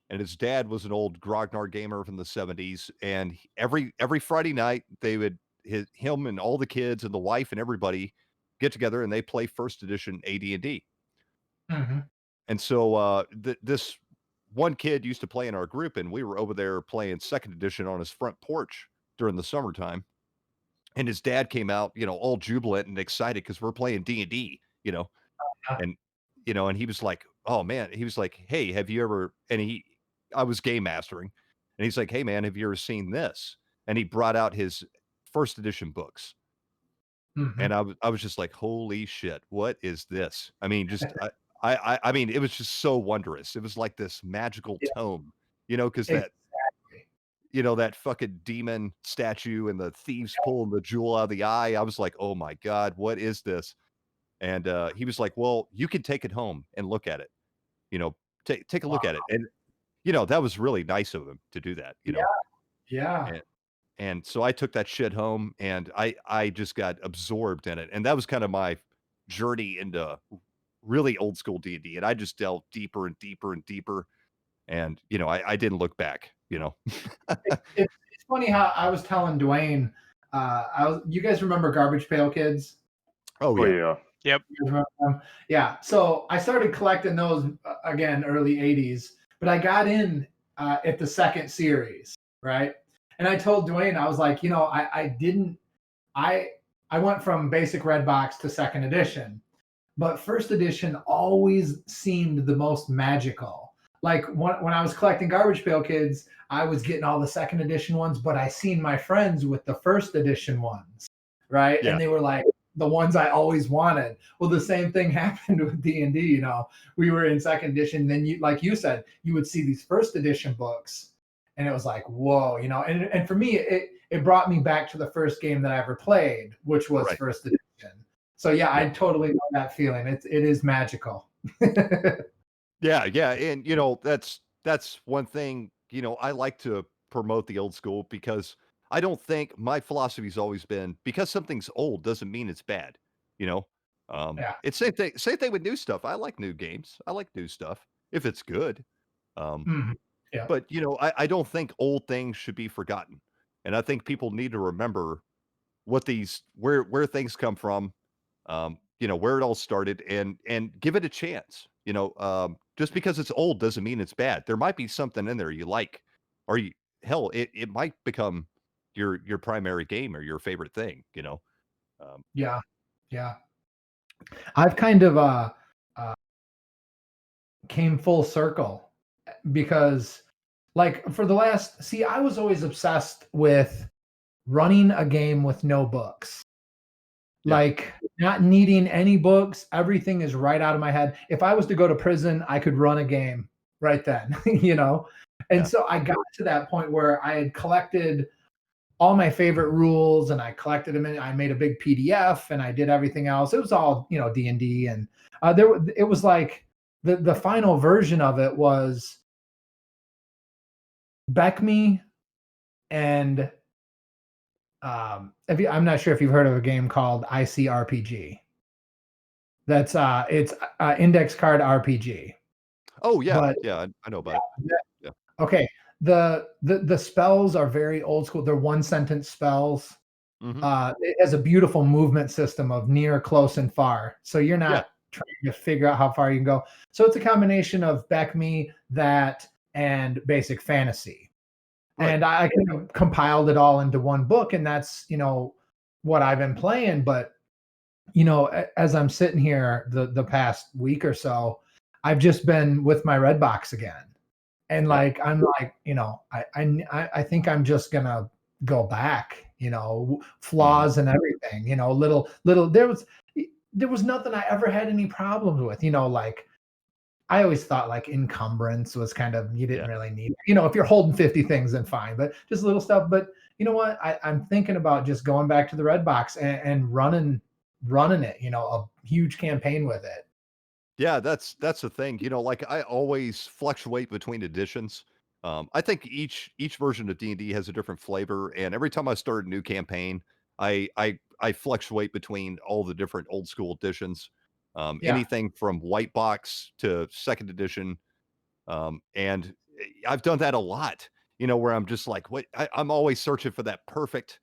And his dad was an old Grognard gamer from the 70s. And every Friday night, they would, him and all the kids and the wife and everybody get together, and they play first edition AD&D. And so this one kid used to play in our group, and we were over there playing second edition on his front porch during the summertime. And his dad came out, all jubilant and excited because we're playing D&D, and, and he was like, oh man, he was like, hey, have you ever, I was game mastering, and he's like, hey man, have you ever seen this? And he brought out his first edition books. And I was just like, holy shit, what is this? I mean, just, I mean, it was just so wondrous. It was like this magical tome, because that, that fucking demon statue and the thieves pulling the jewel out of the eye. I was like, oh my God, what is this? And he was like, well, you can take it home and look at it, take a look at it. And, that was really nice of him to do that, Yeah. And so I took that shit home, and I just got absorbed in it. And that was kind of my journey into really old school D&D. And I just delved deeper and deeper and deeper. And, I didn't look back, It's funny how I was telling Dwayne, you guys remember Garbage Pail Kids? Oh Oh yeah. yeah. Yep. You guys remember them? Yeah. So I started collecting those again, early 80s, but I got in at the second series, right? And I told Dwayne, I was like, I went from basic red box to second edition, but first edition always seemed the most magical. Like when I was collecting Garbage Pail Kids, I was getting all the second edition ones, but I seen my friends with the first edition ones, right? Yeah. And they were like the ones I always wanted. Well, the same thing happened with D&D. We were in second edition. Then like you said, you would see these first edition books, and it was like, whoa, And for me, it brought me back to the first game that I ever played, which was first edition. So yeah, I totally know that feeling. It is magical. Yeah, and that's one thing, I like to promote the old school, because I don't think, my philosophy's always been, because something's old doesn't mean it's bad, Yeah. It's same thing with new stuff. I like new games. I like new stuff if it's good. Yeah. But I don't think old things should be forgotten. And I think people need to remember where things come from, where it all started, and give it a chance. Just because it's old doesn't mean it's bad. There might be something in there you like, or hell, it might become your primary game or your favorite thing. Yeah. I've kind of came full circle, because like for the I was always obsessed with running a game with no books. Yeah. Like not needing any books, everything is right out of my head. If I was to go to prison, I could run a game right then, And Yeah. so I got to that point where I had collected all my favorite rules and I collected them and I made a big PDF and I did everything else. It was all, D&D and it was like the final version of it was Beckme and I'm not sure if you've heard of a game called ICRPG. That's it's index card RPG. Oh yeah, But yeah, I know about it. Yeah. okay, the spells are very old school. They're one sentence spells. Hmm. It has a beautiful movement system of near, close, and far. So you're Yeah. not trying to figure out how far you can go. So it's a combination of Beckme, that, and basic fantasy. Right. And I kind of compiled it all into one book, and that's what I've been playing. But as I'm sitting here the past week or so, I've just been with my red box again, and Yeah. like I'm like I think I'm just gonna go back, flaws and everything, little there was nothing I ever had any problems with, like I always thought like encumbrance was kind of you didn't Yeah. really need, if you're holding 50 things then fine, but just little stuff. But you know what? I'm thinking about just going back to the red box and running it, a huge campaign with it. Yeah, that's the thing. Like I always fluctuate between editions. I think each version of D&D has a different flavor, and every time I start a new campaign, I fluctuate between all the different old school editions. Yeah. Anything from white box to second edition. And I've done that a lot, where I'm just like, what I'm always searching for that perfect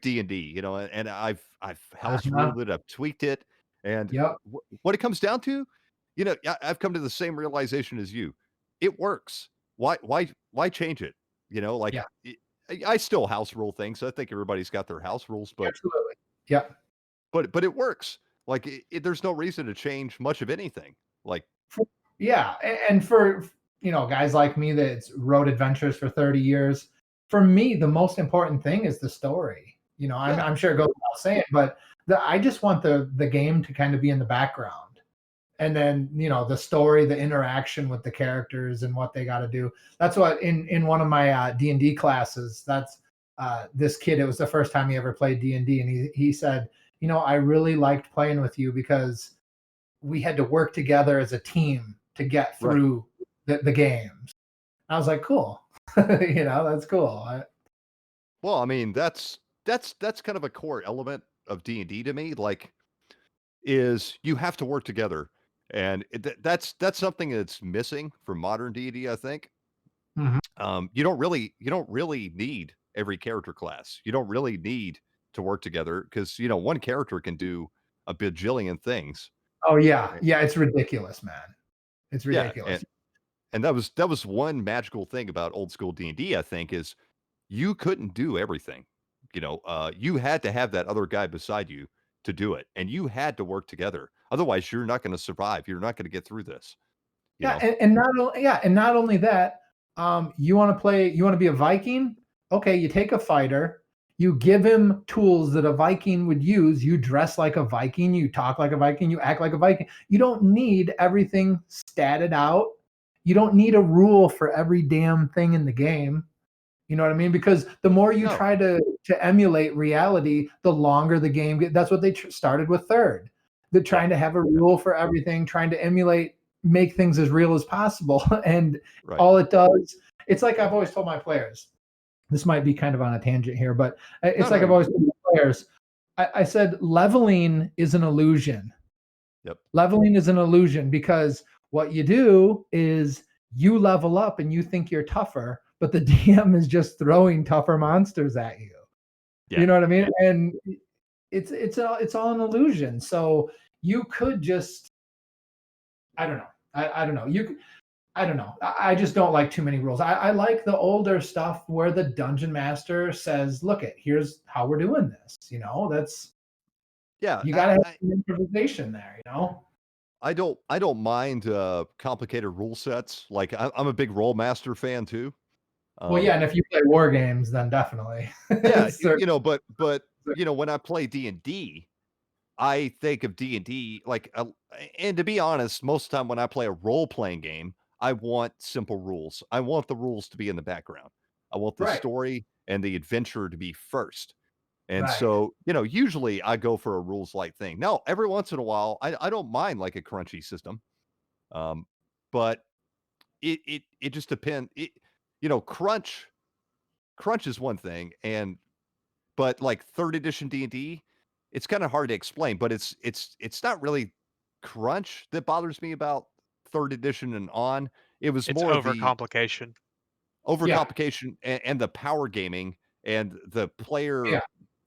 D&D, and I've house Uh-huh. ruled it, I've tweaked it, and Yep. what it comes down to, I've come to the same realization as you. It works. Why change it? Like Yeah. I still house rule things. I think everybody's got their house rules, but Absolutely. Yep. but it works. Like there's no reason to change much of anything. Like Yeah, and for guys like me that's wrote adventures for 30 years, for me the most important thing is the story. I'm, yeah, I'm sure it goes without saying, but I just want the game to kind of be in the background, and then the story, the interaction with the characters and what they got to do. That's what in one of my D&D classes. That's this kid. It was the first time he ever played D&D, and he said, I really liked playing with you because we had to work together as a team to get right. through the games. I was like, cool. That's cool. Well, I mean, that's kind of a core element of D&D to me. Like is you have to work together. And that's something that's missing from modern D&D, I think. Mhm. You don't really need every character class. You don't really need to work together because one character can do a bajillion things. Oh yeah, Eh, yeah. It's ridiculous, man. It's Yeah, ridiculous. and that was one magical thing about old school D&D, I think, is you couldn't do everything. You had to have that other guy beside you to do it, and you had to work together. Otherwise, you're not going to survive. You're not going to get through this. You Yeah, know. and not only that, you want to play, you want to be a Viking? Okay, you take a fighter, you give him tools that a Viking would use, you dress like a Viking, you talk like a Viking, you act like a Viking. You don't need everything statted out. You don't need a rule for every damn thing in the game. You know what I mean? Because the more you No. try to emulate reality, the longer the game get. That's what they started with third. They're Yeah. trying to have a rule for everything, trying to emulate, make things as real as possible. And Right. all it does, it's like I've always told my players. This might be kind of on a tangent here, but No. it's No. like I've always told my players. I said leveling is an illusion. Yep. Leveling is an illusion because what you do is you level up and you think you're tougher, but the DM is just throwing tougher monsters at you. Yeah. You know what I mean? And it's all an illusion. So you could just I don't know. I don't know. I don't know. I just don't like too many rules. I like the older stuff where the dungeon master says, "Look, here's how we're doing this." That's Yeah. you got I, to have I some improvisation there. I don't mind complicated rule sets. Like I'm a big roll master fan too. Well, Um, yeah, and if you play war games, then definitely. yeah, Cer- but when I play D&D, I think of D&D like and to be honest, most of the time when I play a role playing game, I want simple rules. I want the rules to be in the background. I want the Right. story and the adventure to be first. And Right. so, usually I go for a rules light thing. Now, every once in a while, I don't mind like a crunchy system. Um, but it just depends. Crunch is one thing, but like third edition D&D, it's kind of hard to explain, but it's not really crunch that bothers me about third edition and on. It was It's more the overcomplication. Yeah. overcomplication and the power gaming and the Yeah.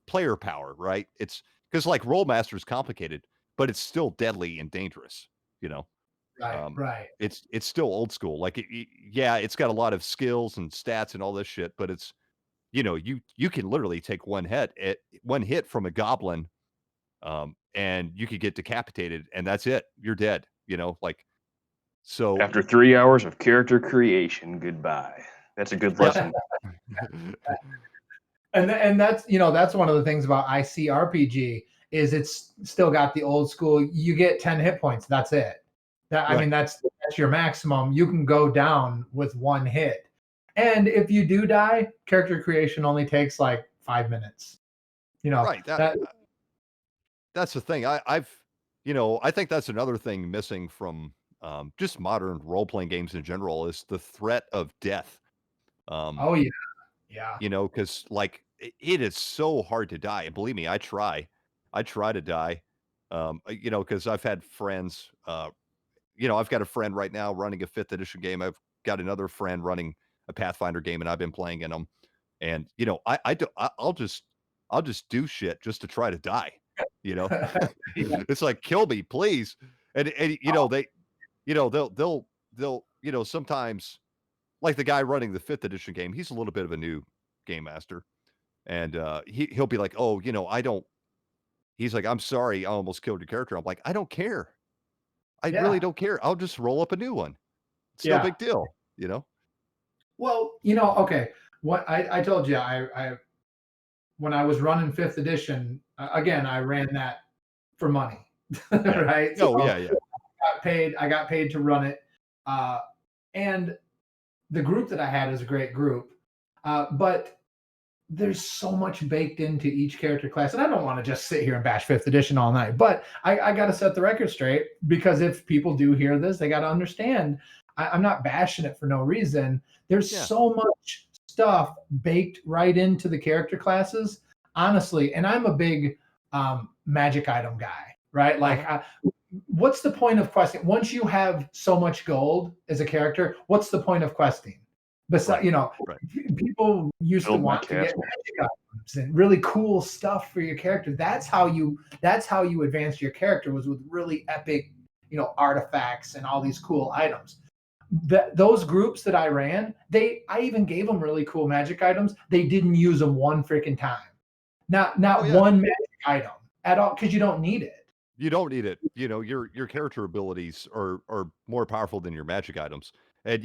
player power, right? It's because like Rollmaster is complicated, but it's still deadly and dangerous, you know. Right. Um, Right. it's still old school. Like yeah, it's got a lot of skills and stats and all this shit, but it's you can literally take one hit from a goblin, and you could get decapitated, and that's it. You're dead. Like so. After 3 hours of character creation, goodbye. That's a good Yep. lesson. And that's one of the things about ICRPG is it's still got the old school. You get 10 hit points. That's it. I mean, that's your maximum. You can go down with one hit. And if you do die, character creation only takes like 5 minutes. Right. That's the thing. I think that's another thing missing from just modern role playing games in general is the threat of death. Oh yeah. Yeah. Because like it is so hard to die, and believe me, I try to die. Because I've had friends. I've got a friend right now running a 5th edition game. I've got another friend running a Pathfinder game, and I've been playing in them. And I'll just do shit just to try to die. It's like kill me, please. And they'll sometimes like the guy running the 5th edition game. He's a little bit of a new game master, and he'll be like, oh, I don't. He's like, I'm sorry, I almost killed your character. I'm like, I don't care. I really Yeah. don't care. I'll just roll up a new one. It's no Yeah. big deal. Well, okay. What I told you, I when I was running 5th edition, again, I ran that for money, right? Oh, So yeah. I got paid to run it. And the group that I had is a great group. But there's so much baked into each character class. And I don't want to just sit here and bash 5th edition all night, but I got to set the record straight because if people do hear this, they got to understand I'm not bashing it for no reason. There's so much stuff baked right into the character classes, honestly. And I'm a big magic item guy, right? Like, what's the point of questing? Once you have so much gold as a character, what's the point of questing? Besides, people used to want to get magic items and really cool stuff for your character. That's how you advanced your character, was with really epic, artifacts and all these cool items. Those groups that I ran, I even gave them really cool magic items. They didn't use them one freaking time. Not one magic item at all, because you don't need it. You don't need it. Your character abilities are more powerful than your magic items. And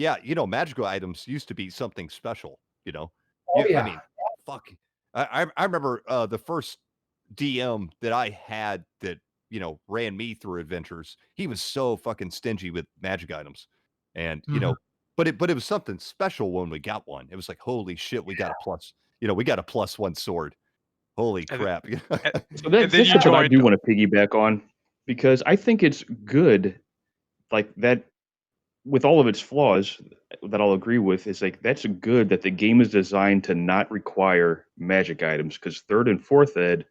magical items used to be something special. I mean, fuck. I remember the first DM that I had that ran me through adventures. He was so fucking stingy with magic items, and but it was something special when we got one. It was like, holy shit, we got a plus. We got a +1 sword. Holy crap. So that's what I do want to piggyback on, because I think it's good, like that, with all of its flaws that I'll agree with, is like that's good that the game is designed to not require magic items, because 3rd and 4th ed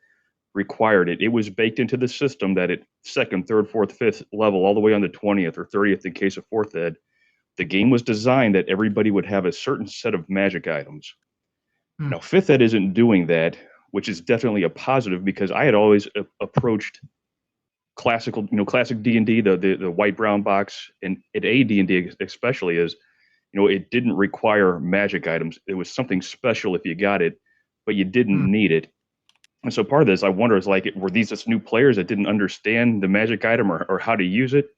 required it. It was baked into the system that at 2nd, 3rd, 4th, 5th level, all the way on the 20th or 30th in case of 4th ed, the game was designed that everybody would have a certain set of magic items. Now, 5th ed isn't doing that, which is definitely a positive, because I had always approached classic D&D, the white brown box, and at AD&D especially, is it didn't require magic items. It was something special if you got it, but you didn't need it. And so part of this, I wonder, is like, were these just new players that didn't understand the magic item or how to use it,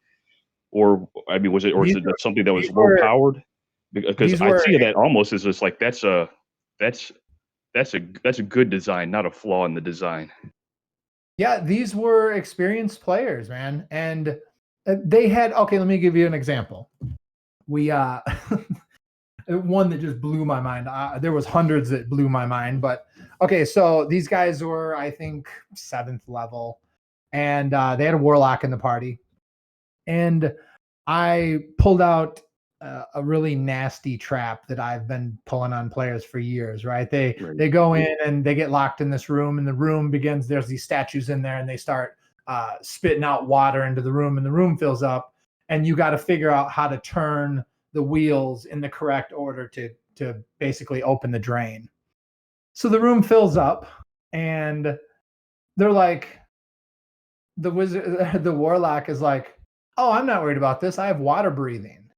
or I mean, was it something that was low powered? Because I see that almost as just like that's a good design, not a flaw in the design. Yeah, these were experienced players, man. And they had, okay, let me give you an example. we one that just blew my mind. There was hundreds that blew my mind, but okay. So these guys were, I think, 7th level, and they had a warlock in the party, and I pulled out a really nasty trap that I've been pulling on players for years. Right? They go in and they get locked in this room, and the room begins. There's these statues in there, and they start spitting out water into the room, and the room fills up, and you got to figure out how to turn the wheels in the correct order to basically open the drain. So the room fills up, and they're like, the wizard, the warlock is like, "Oh, I'm not worried about this. I have water breathing."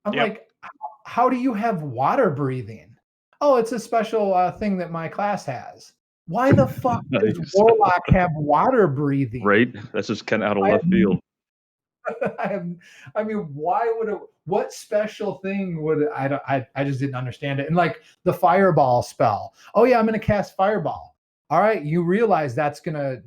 I'm like, "How do you have water breathing?" "Oh, it's a special thing that my class has." Why the fuck does warlock have water breathing? Right, that's just kind of out of left field. I mean, why would what special thing would I just didn't understand it. And like the fireball spell. Oh yeah, I'm gonna cast fireball. All right, you realize that's gonna,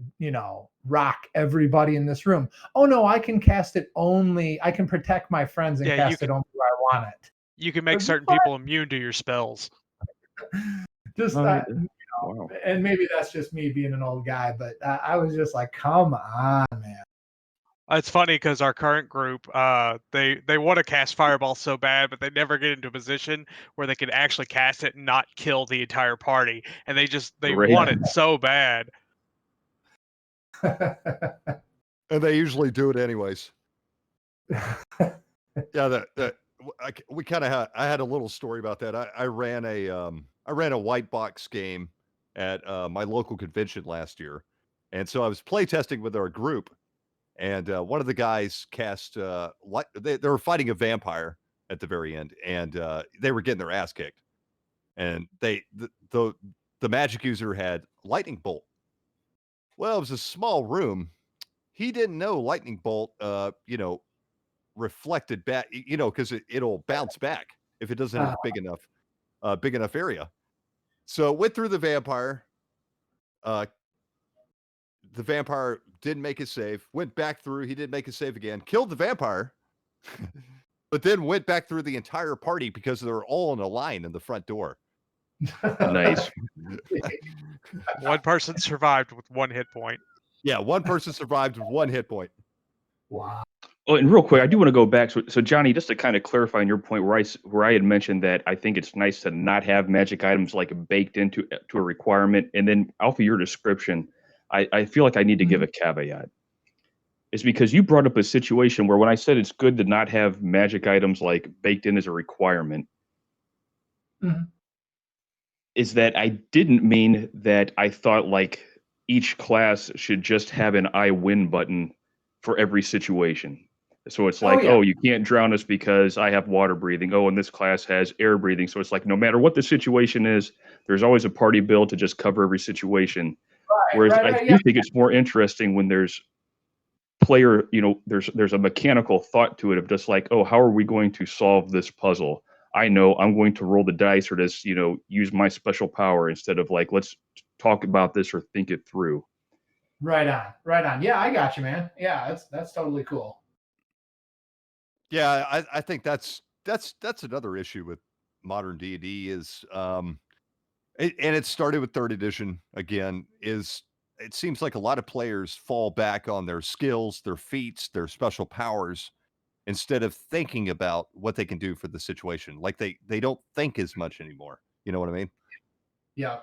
rock everybody in this room. Oh no, I can cast it only. I can protect my friends and cast it only where I want it. You can make certain people immune to your spells. Just wow. And maybe that's just me being an old guy, but I was just like, come on, man. It's funny because our current group, they want to cast fireball so bad, but they never get into a position where they can actually cast it and not kill the entire party, and they want it so bad. And they usually do it anyways. Yeah, we kind of I had a little story about that. I ran a white box game at my local convention last year, and so I was playtesting with our group. And one of the guys cast they were fighting a vampire at the very end, and they were getting their ass kicked. And the magic user had lightning bolt. Well, it was a small room. He didn't know lightning bolt, reflected back, because it'll bounce back if it doesn't have a big enough area. So it went through the vampire. The vampire didn't make his save, went back through. He didn't make his save again, killed the vampire, but then went back through the entire party because they were all in a line in the front door. Nice. One person survived with 1 hit point. Yeah, one person survived with 1 hit point. Wow. Oh, and real quick, I do want to go back. So Johnny, just to kind of clarify on your point where I had mentioned that I think it's nice to not have magic items like baked into a requirement. And then Alpha, your description, I feel like I need to give a caveat. It's because you brought up a situation where when I said it's good to not have magic items like baked in as a requirement, is that I didn't mean that I thought like each class should just have an I win button for every situation. So it's like, oh, you can't drown us because I have water breathing. Oh, and this class has air breathing. So it's like no matter what the situation is, there's always a party build to just cover every situation. Whereas I do think it's more interesting when there's player, there's a mechanical thought to it of just like, oh, how are we going to solve this puzzle? I know I'm going to roll the dice or just, use my special power instead of like, let's talk about this or think it through. Right on. Yeah, I got you, man. Yeah, that's totally cool. Yeah, I think that's another issue with modern D&D is and it started with 3rd edition again, is it seems like a lot of players fall back on their skills, their feats, their special powers, instead of thinking about what they can do for the situation. Like they don't think as much anymore. You know what I mean? Yeah.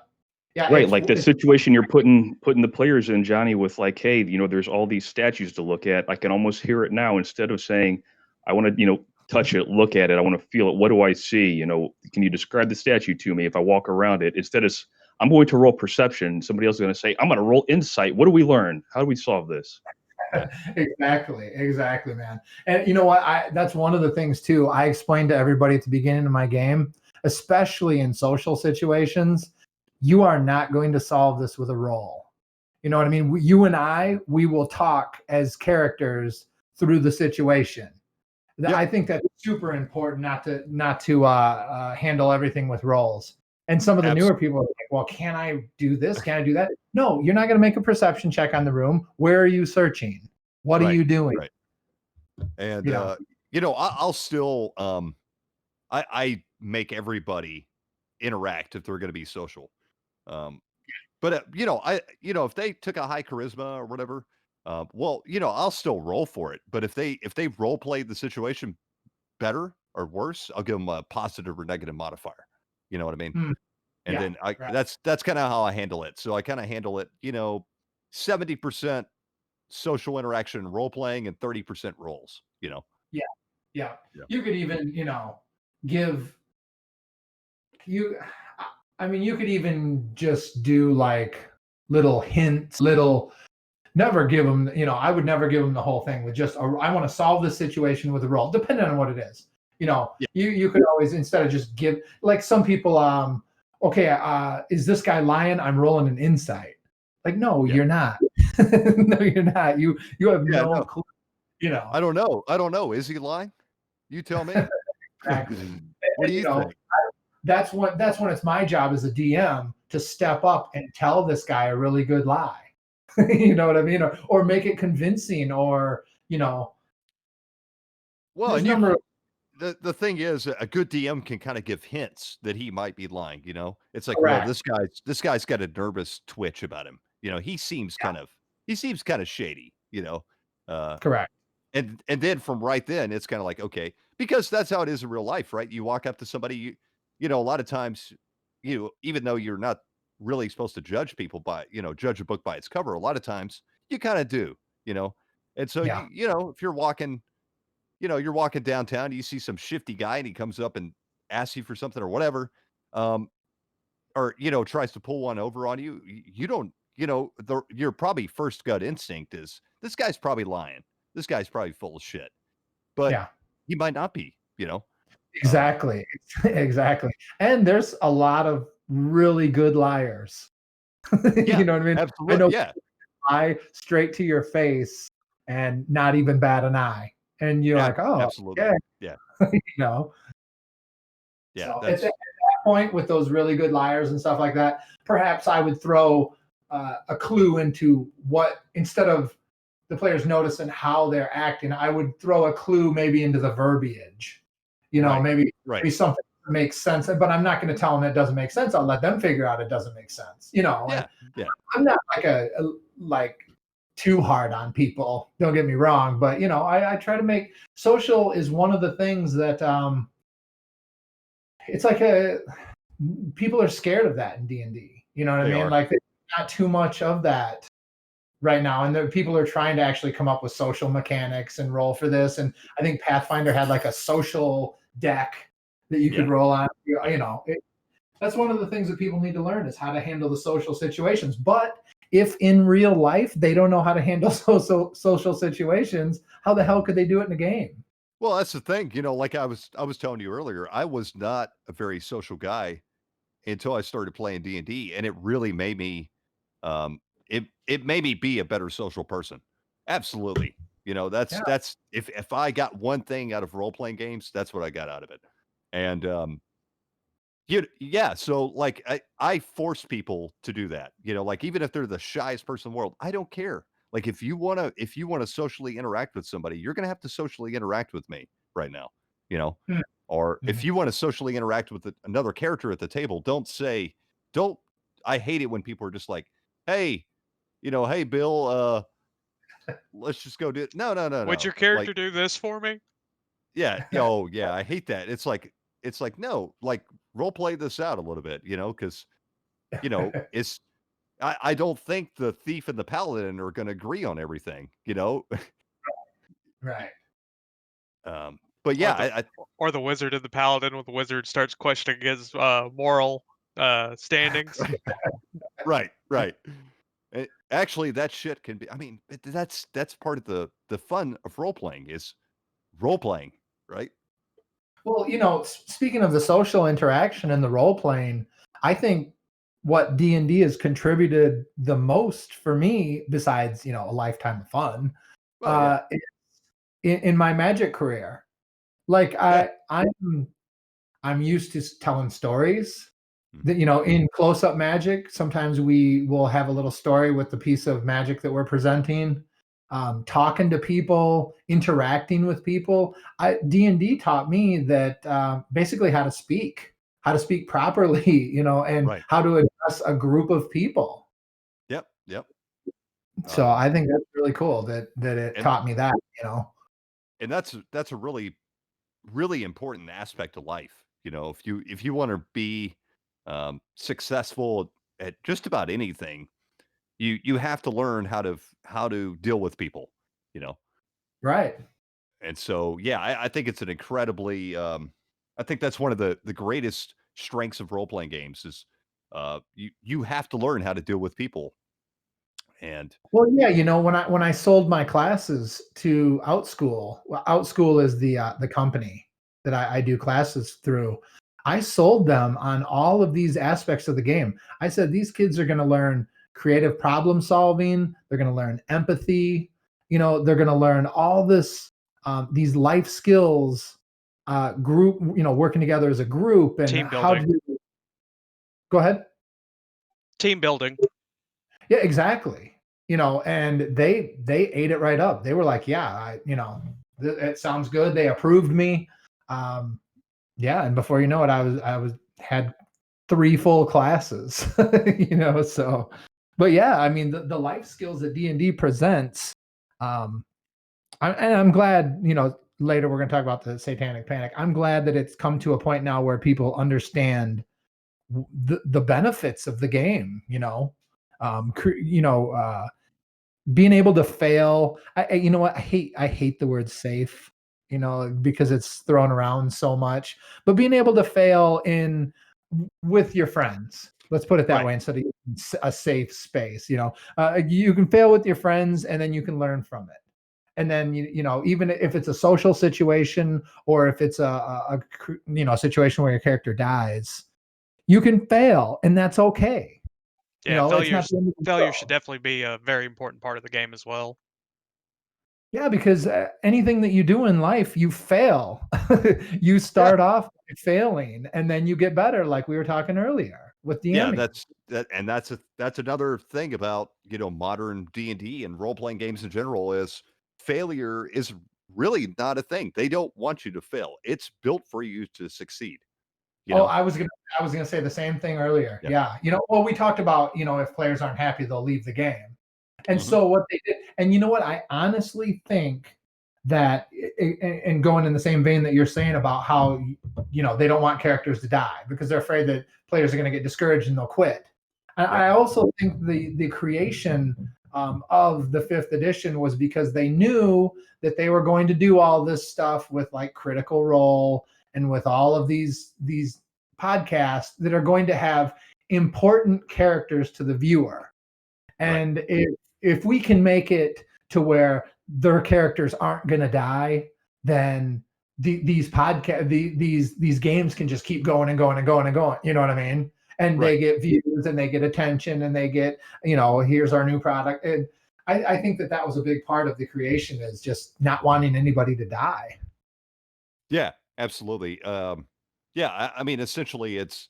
Right. Like the situation you're putting the players in, Johnny, with like, hey, there's all these statues to look at. I can almost hear it now. Instead of saying, I want to, touch it, look at it, I want to feel it. What do I see? Can you describe the statue to me if I walk around it? Instead of, I'm going to roll perception. Somebody else is going to say, I'm going to roll insight. What do we learn? How do we solve this? Exactly, man. And you know what? That's one of the things too. I explained to everybody at the beginning of my game, especially in social situations, you are not going to solve this with a roll. You know what I mean? You and we will talk as characters through the situation. Yeah. I think that's super important not to handle everything with rolls. And some of the newer people are like, well, can I do this? Can I do that? No, you're not going to make a perception check on the room. Where are you searching? What are you doing? Right. And I'll still I make everybody interact if they're going to be social. Um, but if they took a high charisma or whatever, well, I'll still roll for it. But if they role played the situation better or worse, I'll give them a positive or negative modifier. You know what I mean? Mm, And yeah, then right. that's kind of how I handle it. So I kind of handle it, 70% social interaction and role playing and 30% roles. Yeah, yeah. Yeah. You could even, give you. I mean, you could even just do like little hints, little. Never give them. I would never give them the whole thing with just. I want to solve this situation with a role, depending on what it is. Yeah. You could always, instead of just give, like some people. Okay, is this guy lying? I'm rolling an insight. Like, no, Yeah. you're not. No, you're not. You have Yeah, no no. clue. I don't know. I don't know. Is he lying? You tell me. Exactly. What do you think? That's when it's my job as a DM to step up and tell this guy a really good lie. You know what I mean? Or make it convincing, or Well, there's and a number of the thing is, a good DM can kind of give hints that he might be lying. It's like, well, correct. this guy's got a nervous twitch about him. He seems kind of shady. Uh, Correct. and then from right then, it's kind of like, okay, because that's how it is in real life, right? You walk up to somebody, a lot of times, even though you're not really supposed to judge people by, judge a book by its cover, a lot of times you kind of do, and so Yeah. if you're walking downtown, you see some shifty guy and he comes up and asks you for something or whatever, um, or tries to pull one over on you. You don't, your probably first gut instinct is this guy's probably lying. This guy's probably full of shit, but Yeah. he might not be. Um, Exactly. Exactly. And there's a lot of really good liars. yeah, You know what I mean? I absolutely, know yeah, people lie straight to your face and not even bat an eye. And you're yeah, like, oh, absolutely, yeah, yeah, you know. yeah. So at That's that point, with those really good liars and stuff like that, perhaps I would throw a clue into what, instead of the players noticing how they're acting, I would throw a clue maybe into the verbiage. right, Maybe right, something that makes sense, but I'm not going to tell them it doesn't make sense. I'll let them figure out it doesn't make sense. And yeah, yeah. I'm not like like too hard on people. Don't get me wrong, but I try to make social is one of the things that it's like people are scared of that in D&D. You know what I They mean? are. Like there's not too much of that right now, and people are trying to actually come up with social mechanics and roll for this. And I think Pathfinder had like a social deck that you could Yeah. roll on. That's one of the things that people need to learn is how to handle the social situations. But if in real life they don't know how to handle social situations, how the hell could they do it in a game? Well, that's the thing. Like I was telling you earlier, I was not a very social guy until I started playing D&D, and it really made me um it made me be a better social person. Absolutely. Yeah, That's if I got one thing out of role playing games, that's what I got out of it. And yeah, so like I force people to do that. Like even if they're the shyest person in the world, I don't care. Like if you want to socially interact with somebody, you're going to have to socially interact with me right now, you know? mm, Or if mhm. you want to socially interact with another character at the table, don't I hate it when people are just like, "Hey, hey Bill, let's just go do it." No, no, no, Would your no. character Like, do this for me? yeah, oh yeah, I hate that. It's like no, like role play this out a little bit, because it's I don't think the thief and the paladin are gonna agree on everything. Right. But Or yeah, the or the wizard and the paladin when the wizard starts questioning his moral standings. right, right. Actually, that shit can be. I mean, that's part of the fun of role playing is role playing, right? Well, speaking of the social interaction and the role playing, I think what D&D has contributed the most for me, besides a lifetime of fun, Well, yeah, in my magic career. Like yeah, I'm used to telling stories. mhm, That in close up magic, sometimes we will have a little story with the piece of magic that we're presenting. talking to people, interacting with people. D&D taught me that basically how to speak properly, and how to address a group of people. Yep. So I think that's really cool that it taught me that, And that's a really, really important aspect of life. If you want to be successful at just about anything, you have to learn how to deal with people, Right. And so, yeah, I think it's an incredibly, I think that's one of the greatest strengths of role playing games is you have to learn how to deal with people. And well, yeah, when I sold my classes to Outschool, well, Outschool is the company that I do classes through. I sold them on all of these aspects of the game. I said these kids are going to learn creative problem solving. They're going to learn empathy. They're going to learn all these life skills, group, working together as a group, and team how building. to. Go ahead. Team building. Yeah, exactly. And they ate it right up. They were like, yeah, it sounds good. They approved me. Yeah, and before you know it, I had 3 full classes. So, but yeah, I mean the life skills that D&D presents. I'm glad. Later we're going to talk about the Satanic Panic. I'm glad that it's come to a point now where people understand the benefits of the game. Being able to fail. You know what? I hate the word safe, because it's thrown around so much, but being able to fail with your friends, let's put it that way, instead of a safe space, you can fail with your friends and then you can learn from it. And then, even if it's a social situation or if it's a situation where your character dies, you can fail and that's okay. Yeah, failure should should definitely be a very important part of the game as well. Yeah, because anything that you do in life, you fail. You start off failing, and then you get better, like we were talking earlier with DMing. Yeah, that's another thing about modern D&D and role playing games in general is failure is really not a thing. They don't want you to fail. It's built for you to succeed. I was gonna say the same thing earlier. Yeah. Well, we talked about, if players aren't happy, they'll leave the game. And so what they did, and you know what, I honestly think that, and going in the same vein that you're saying about how, they don't want characters to die because they're afraid that players are going to get discouraged and they'll quit. And I also think the creation of the 5th edition was because they knew that they were going to do all this stuff with like Critical Role and with all of these podcasts that are going to have important characters to the viewer. And if we can make it to where their characters aren't going to die, then these games can just keep going and going and going and going. You know what I mean? And they get views and they get attention and they get, here's our new product. And I think that was a big part of the creation, is just not wanting anybody to die. Yeah, absolutely. Yeah, I mean, essentially, it's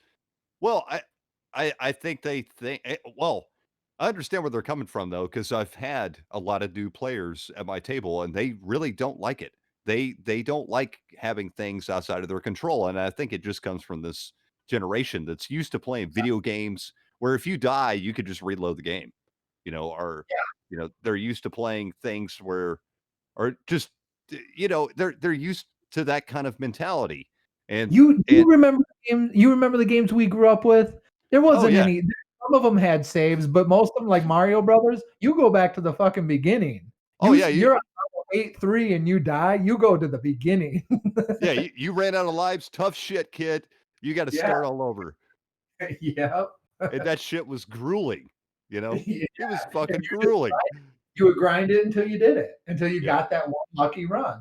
well, I think they think well. I understand where they're coming from though, because I've had a lot of new players at my table, and they really don't like it. They don't like having things outside of their control, and I think it just comes from this generation that's used to playing video games, where if you die, you could just reload the game, or they're used to playing things where, or just they're used to that kind of mentality. And you remember the games we grew up with? There wasn't any. Some of them had saves, but most of them, like Mario Brothers, you go back to the fucking beginning. You're on level 8-3 and you die, you go to the beginning. Yeah, you ran out of lives. Tough shit, kid. You got to start all over. Yeah. And that shit was grueling. It was fucking you grueling. You would grind it until you did it, until you got that one lucky run.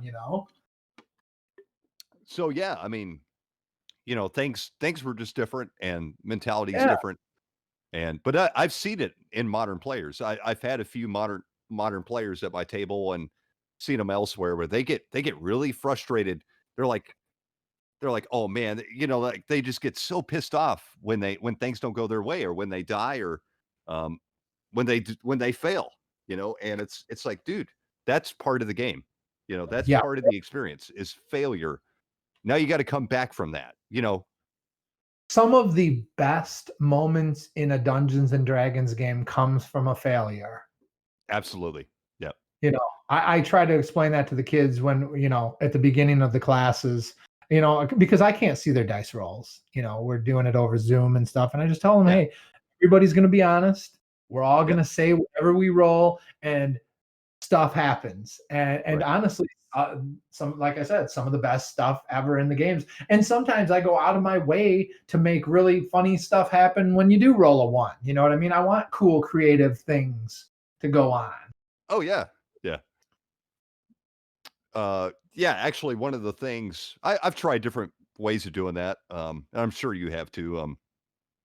So yeah, I mean, things were just different, and mentality is different. But I've seen it in modern players. I've had a few modern players at my table and seen them elsewhere where they get really frustrated. They're like, oh man, like they just get so pissed off when things don't go their way, or when they die, or when they fail. And it's like, dude, that's part of the game. That's part of the experience is failure. Now you got to come back from that. Some of the best moments in a Dungeons and Dragons game comes from a failure. Absolutely. Yeah. I try to explain that to the kids when, at the beginning of the classes, because I can't see their dice rolls. We're doing it over Zoom and stuff. And I just tell them, hey, everybody's going to be honest. We're all going to say whatever we roll, and stuff happens. And honestly, like I said, some of the best stuff ever in the games. And sometimes I go out of my way to make really funny stuff happen when you do roll a 1. You know what I mean? I want cool, creative things to go on. Oh yeah. Yeah. Actually, one of the things I've tried different ways of doing that. And I'm sure you have too.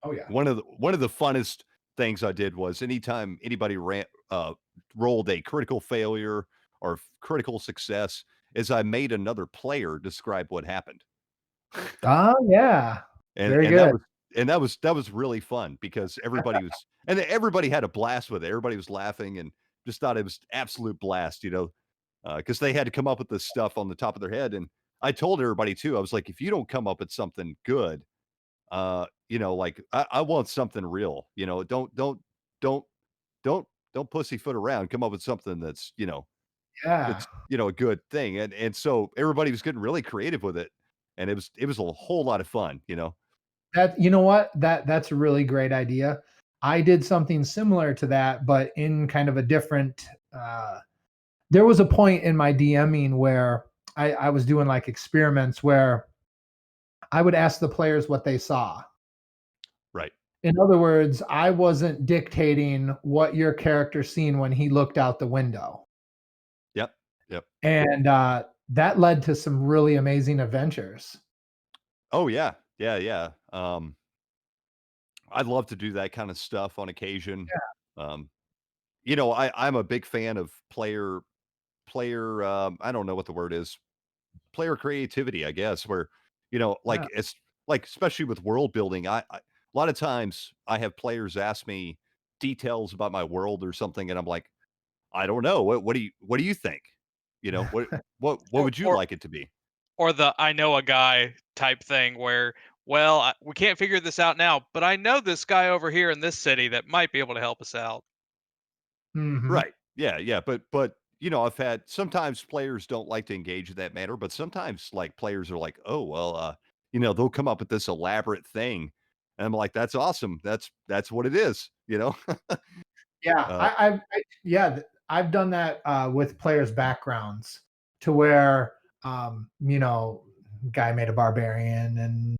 Oh yeah. One of the funnest things I did was anytime anybody rolled a critical failure or critical success, is I made another player describe what happened. Oh yeah. Very good. That was really fun because everybody had a blast with it. Everybody was laughing and just thought it was absolute blast, because they had to come up with this stuff on the top of their head. And I told everybody too, I was like, if you don't come up with something good, like I want something real, don't pussyfoot around. Come up with something that's, it's, a good thing. And so everybody was getting really creative with it. And it was a whole lot of fun, That, what? That's a really great idea. I did something similar to that, but in kind of a different, there was a point in my DMing where I was doing like experiments where I would ask the players what they saw. Right. In other words, I wasn't dictating what your character seen when he looked out the window. Yep. And that led to some really amazing adventures. Oh yeah. Yeah. I'd love to do that kind of stuff on occasion. I'm a big fan of player, I don't know what the word is, player creativity, I guess, where, it's like, especially with world building, a lot of times I have players ask me details about my world or something, and I'm like, I don't know. What do you think? What would you like it to be? Or the I know a guy type thing where, well, we can't figure this out now, but I know this guy over here in this city that might be able to help us out. Mm-hmm. Right. Yeah. But I've had sometimes players don't like to engage in that manner, but sometimes like players are like, oh well, they'll come up with this elaborate thing, and I'm like, that's awesome. That's what it is. Yeah, I've done that with players' backgrounds to where, guy made a barbarian and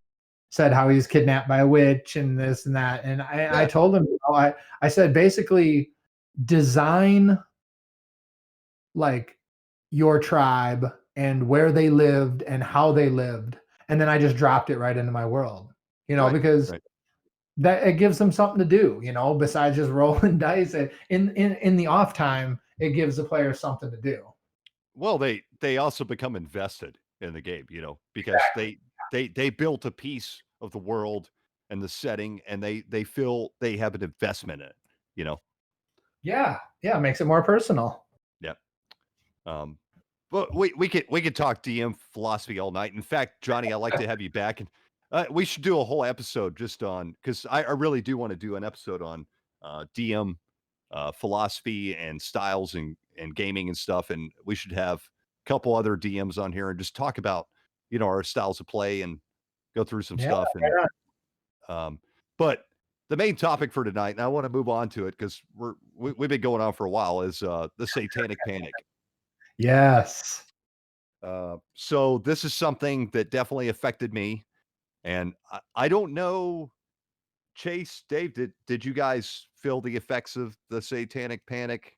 said how he was kidnapped by a witch and this and that. And I told him, I said, basically design like your tribe and where they lived and how they lived. And then I just dropped it right into my world, because that it gives them something to do, besides just rolling dice. In the off time, it gives the player something to do. Well, they also become invested in the game, because they built a piece of the world and the setting, and they feel they have an investment in it. Yeah, it makes it more personal. Yep. Well, we could talk DM philosophy all night. In fact, Johnny, I'd like to have you back, and we should do a whole episode just on, because I really do want to do an episode on DM philosophy and styles and gaming and stuff, and we should have a couple other DMs on here and just talk about our styles of play and go through some stuff. And but the main topic for tonight, and I want to move on to it because we've been going on for a while, is the Satanic Panic. Yes. So this is something that definitely affected me, and I don't know, Chase, Dave, did you guys feel the effects of the Satanic Panic?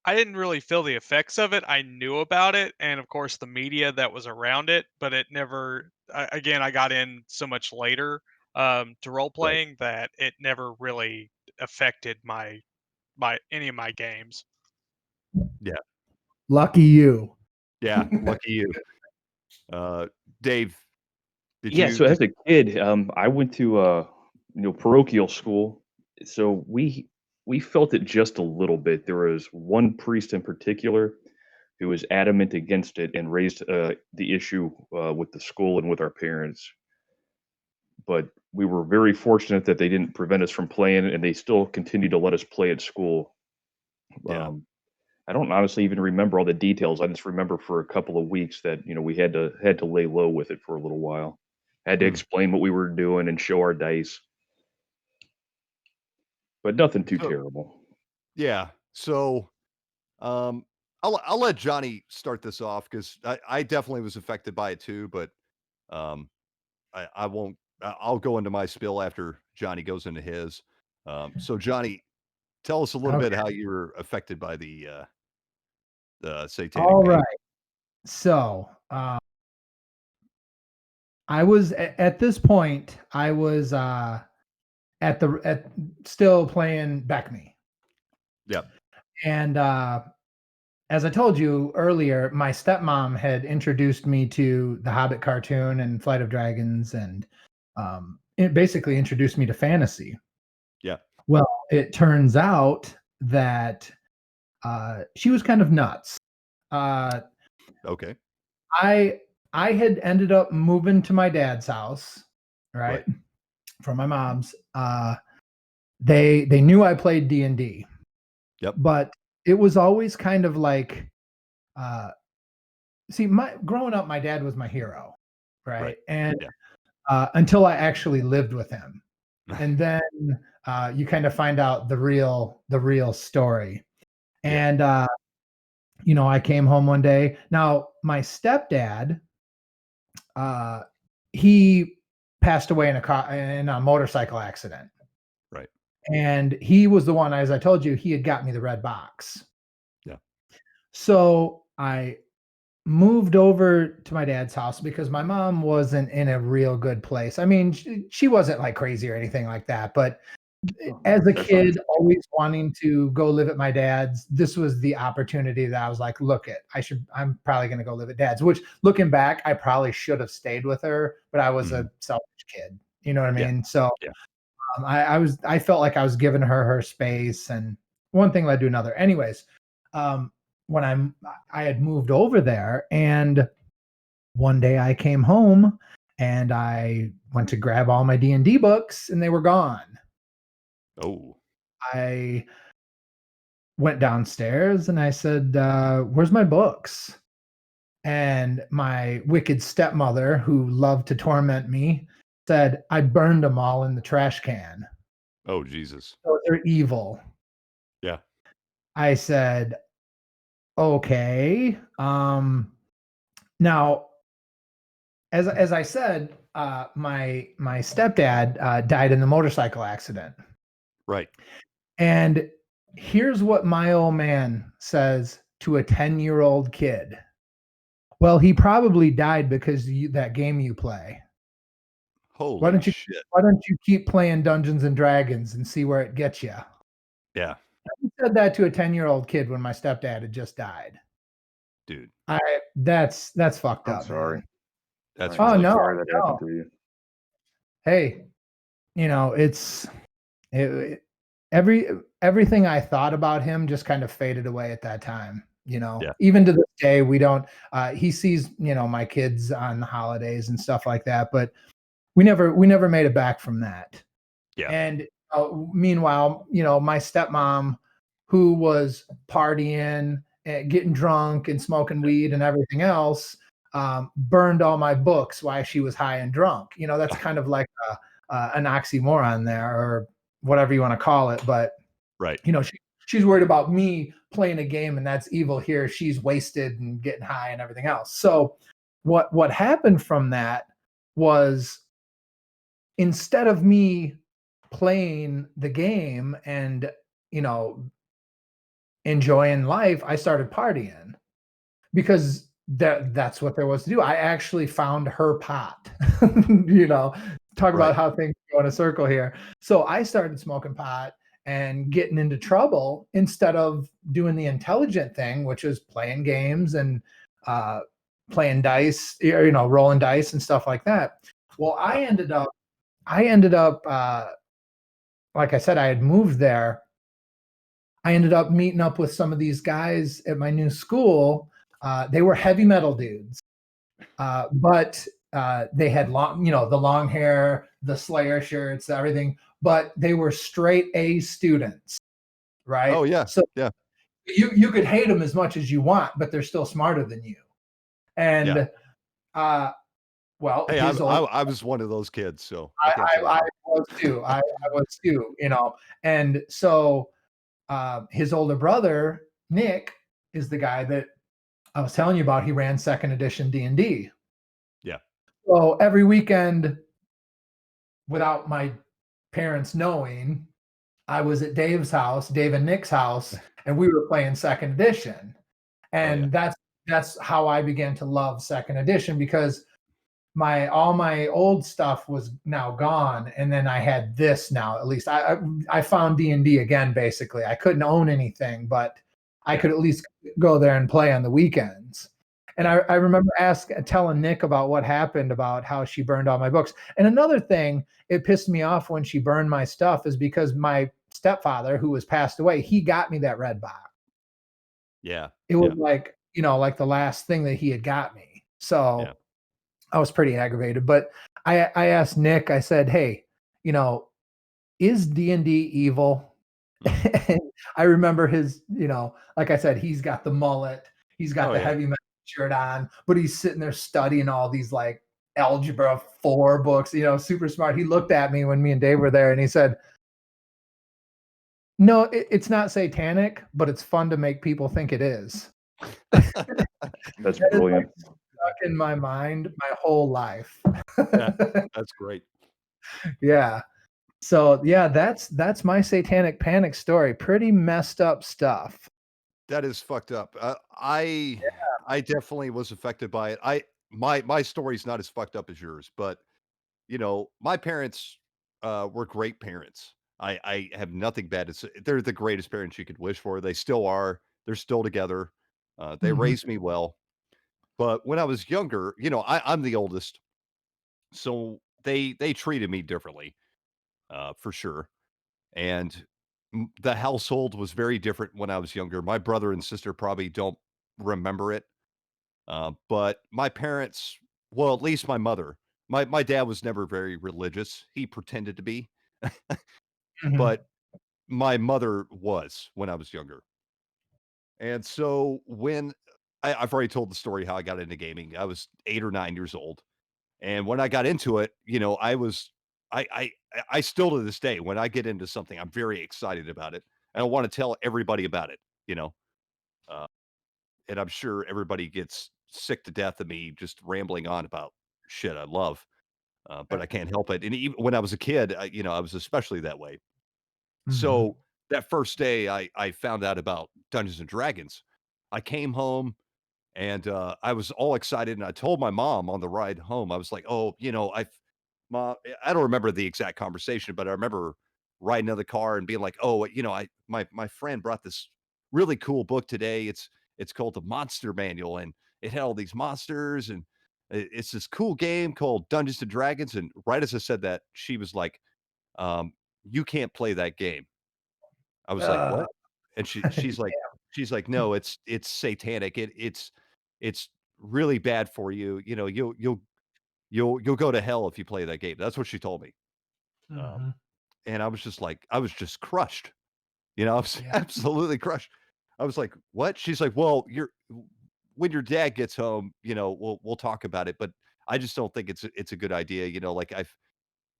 I didn't really feel the effects of it. I knew about it, and of course the media that was around it, but it never. Again, I got in so much later to role playing that it never really affected my any of my games. Yeah. Lucky you. Yeah, lucky you. Dave, So as a kid, I went to parochial school. So we we felt it just a little bit. There was one priest in particular who was adamant against it and raised the issue with the school and with our parents. But we were very fortunate that they didn't prevent us from playing, and they still continued to let us play at school. Yeah. I don't honestly even remember all the details. I just remember for a couple of weeks that we had to lay low with it for a little while. Had to explain what we were doing and show our dice, but nothing too terrible. Yeah. So, I'll let Johnny start this off because I definitely was affected by it too, but I won't. I'll go into my spill after Johnny goes into his. So Johnny, tell us a little bit how you were affected by the Satanic All Panic. right. So, I was at this point, I was at still playing Back Me. Yep. And as I told you earlier, my stepmom had introduced me to the Hobbit cartoon and Flight of Dragons, and it basically introduced me to fantasy. Yeah. Well, it turns out that she was kind of nuts. Okay. I had ended up moving to my dad's house, right? From my mom's. They knew I played D&D. Yep. But it was always kind of like growing up, my dad was my hero, right? And until I actually lived with him. And then you kind of find out the real story. And I came home one day. Now, my stepdad, he passed away in a motorcycle accident. Right. And he was the one, as I told you, he had got me the red box. Yeah. So I moved over to my dad's house because my mom wasn't in a real good place. I mean, she wasn't like crazy or anything like that, but as a kid, always wanting to go live at my dad's, this was the opportunity that I was like, I'm probably going to go live at dad's, which looking back, I probably should have stayed with her, but I was a selfish kid. You know what I mean? Yeah. So I felt like I was giving her space, and one thing led to another. Anyways, when I had moved over there, and one day I came home and I went to grab all my D&D books and they were gone. Oh. I went downstairs and I said, where's my books? And my wicked stepmother, who loved to torment me, said, I burned them all in the trash can. Oh, Jesus. So they're evil. Yeah. I said, okay. Now, as I said, my stepdad died in the motorcycle accident. Right. And here's what my old man says to a 10-year-old kid. Well, he probably died because that game you play. Holy shit. Why don't you keep playing Dungeons and Dragons and see where it gets you? Yeah. I said that to a 10-year-old kid when my stepdad had just died. Dude. That's fucked up. I'm sorry. Man. That's really no, sorry that happened to you. Hey, everything I thought about him just kind of faded away at that time. Even to this day, we don't. He sees my kids on the holidays and stuff like that, but we never made it back from that. Yeah. And meanwhile, my stepmom, who was partying, getting drunk, and smoking weed and everything else, burned all my books while she was high and drunk. That's kind of like an oxymoron there, or whatever you want to call it. But right, she's worried about me playing a game, and that's evil. Here she's wasted and getting high and everything else. So what happened from that was, instead of me playing the game and enjoying life, I started partying, because that's what there was to do. I actually found her pot. Talk about how things go in a circle here. So I started smoking pot and getting into trouble instead of doing the intelligent thing, which is playing games and playing dice, rolling dice and stuff like that. Well, I ended up like I said, I had moved there, I ended up meeting up with some of these guys at my new school. They were heavy metal dudes, but they had long, the long hair, the Slayer shirts, everything. But they were straight A students, right? Oh yeah, So yeah, you could hate them as much as you want, but they're still smarter than you. yeah. And well, Hey, his old I was one of those kids, so I can't say I that. was too. I was too, And so his older brother, Nick, is the guy that I was telling you about. He ran second edition D&D. Yeah. So every weekend, without my parents knowing, I was at Dave and Nick's house, and we were playing second edition. And that's how I began to love second edition, because all my old stuff was now gone, and then I had this now. At least I found D&D again. Basically, I couldn't own anything, but I could at least go there and play on the weekends. And I remember telling Nick about what happened, about how she burned all my books. And another thing, it pissed me off when she burned my stuff, is because my stepfather, who was passed away, he got me that red box. Yeah. It was like the last thing that he had got me. So I was pretty aggravated. But I asked Nick, I said, hey, is D&D evil? And I remember his, like I said, he's got the mullet, he's got the heavy metal shirt on, but he's sitting there studying all these like algebra 4 books, super smart. He looked at me when me and Dave were there, and he said, no, it's not satanic, but it's fun to make people think it is. That's brilliant. Stuck in my mind my whole life. Yeah, that's great. Yeah. So yeah, that's my Satanic Panic story. Pretty messed up stuff. That is fucked up. I definitely was affected by it. My story's not as fucked up as yours, but my parents were great parents. I have nothing bad to say. They're the greatest parents you could wish for. They still are. They're still together. They raised me well. But when I was younger, I'm the oldest, so they treated me differently, for sure. And the household was very different when I was younger. My brother and sister probably don't remember it, but my parents, well, at least my mother, my dad was never very religious. He pretended to be, but my mother was when I was younger. And so when I've already told the story how I got into gaming. I was 8 or 9 years old. And when I got into it, I was I still to this day, when I get into something, I'm very excited about it. And I want to tell everybody about it, Uh, and I'm sure everybody gets sick to death of me just rambling on about shit I love. But I can't help it. And even when I was a kid, I was especially that way. So that first day I found out about Dungeons and Dragons, I came home and, I was all excited, and I told my mom on the ride home, I was like, "Oh, Mom," I don't remember the exact conversation, but I remember riding in the car and being like, "Oh, my friend brought this really cool book today. It's called The Monster Manual, and it had all these monsters, and it's this cool game called Dungeons& and Dragons," and right as I said that, she was like, "You can't play that game." I was like, Uh, "What?" And she's like, "No, it's satanic. It's really bad for you. You'll go to hell if you play that game." That's what she told me. Um, and I was just crushed. I was yeah. absolutely crushed. I was like, "What?" She's like, "Well, when your dad gets home, we'll talk about it, but I just don't think it's a good idea, like I've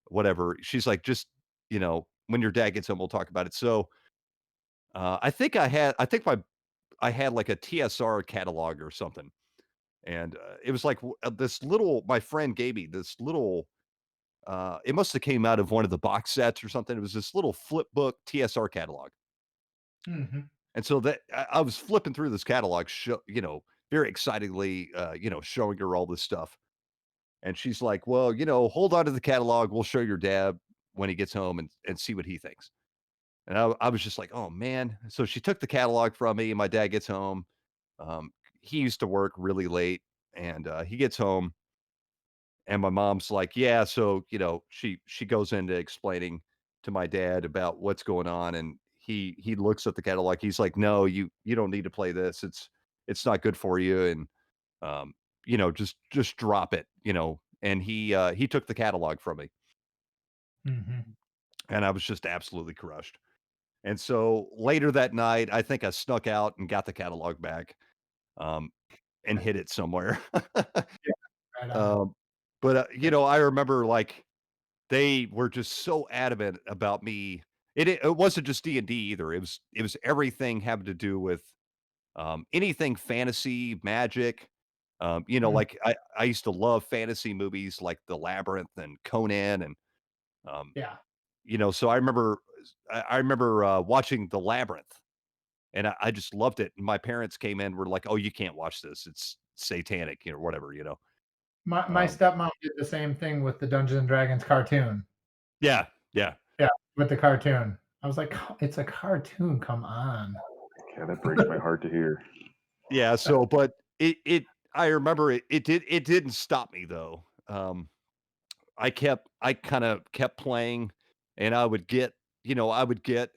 whatever." She's like, "Just, when your dad gets home, we'll talk about it." So, I think like a TSR catalog or something. And, it was like this little my friend gave me this little, it must have came out of one of the box sets or something. It was this little flip book TSR catalog. And so that I was flipping through this catalog, very excitingly, showing her all this stuff. And she's like, "Well, hold on to the catalog. We'll show your dad when he gets home and see what he thinks." And I was just like, "Oh, man." So she took the catalog from me, and my dad gets home. Um, he used to work really late, and, he gets home, and my mom's like, "Yeah," so, she goes into explaining to my dad about what's going on, and he looks at the catalog. He's like, no, you don't need to play this. It's not good for you. And just drop it, and he took the catalog from me. Mm-hmm. And I was just absolutely crushed. And so later that night, I think I snuck out and got the catalog back, and hid it somewhere. Yeah, right on. But I remember like they were just so adamant about me. It wasn't just D&D either. It was everything having to do with anything fantasy, magic. Like I used to love fantasy movies like The Labyrinth and Conan and um, Yeah. so I remember watching The Labyrinth, and I just loved it. And my parents came in, were like, "Oh, you can't watch this. It's satanic, whatever." My Um, stepmom did the same thing with the Dungeons and Dragons cartoon. yeah, yeah, Yeah, with the cartoon. I was like, it's a cartoon. Come on. Yeah, that breaks my heart to hear. yeah. So, but I remember it didn't stop me though. I kind of kept playing, and I would get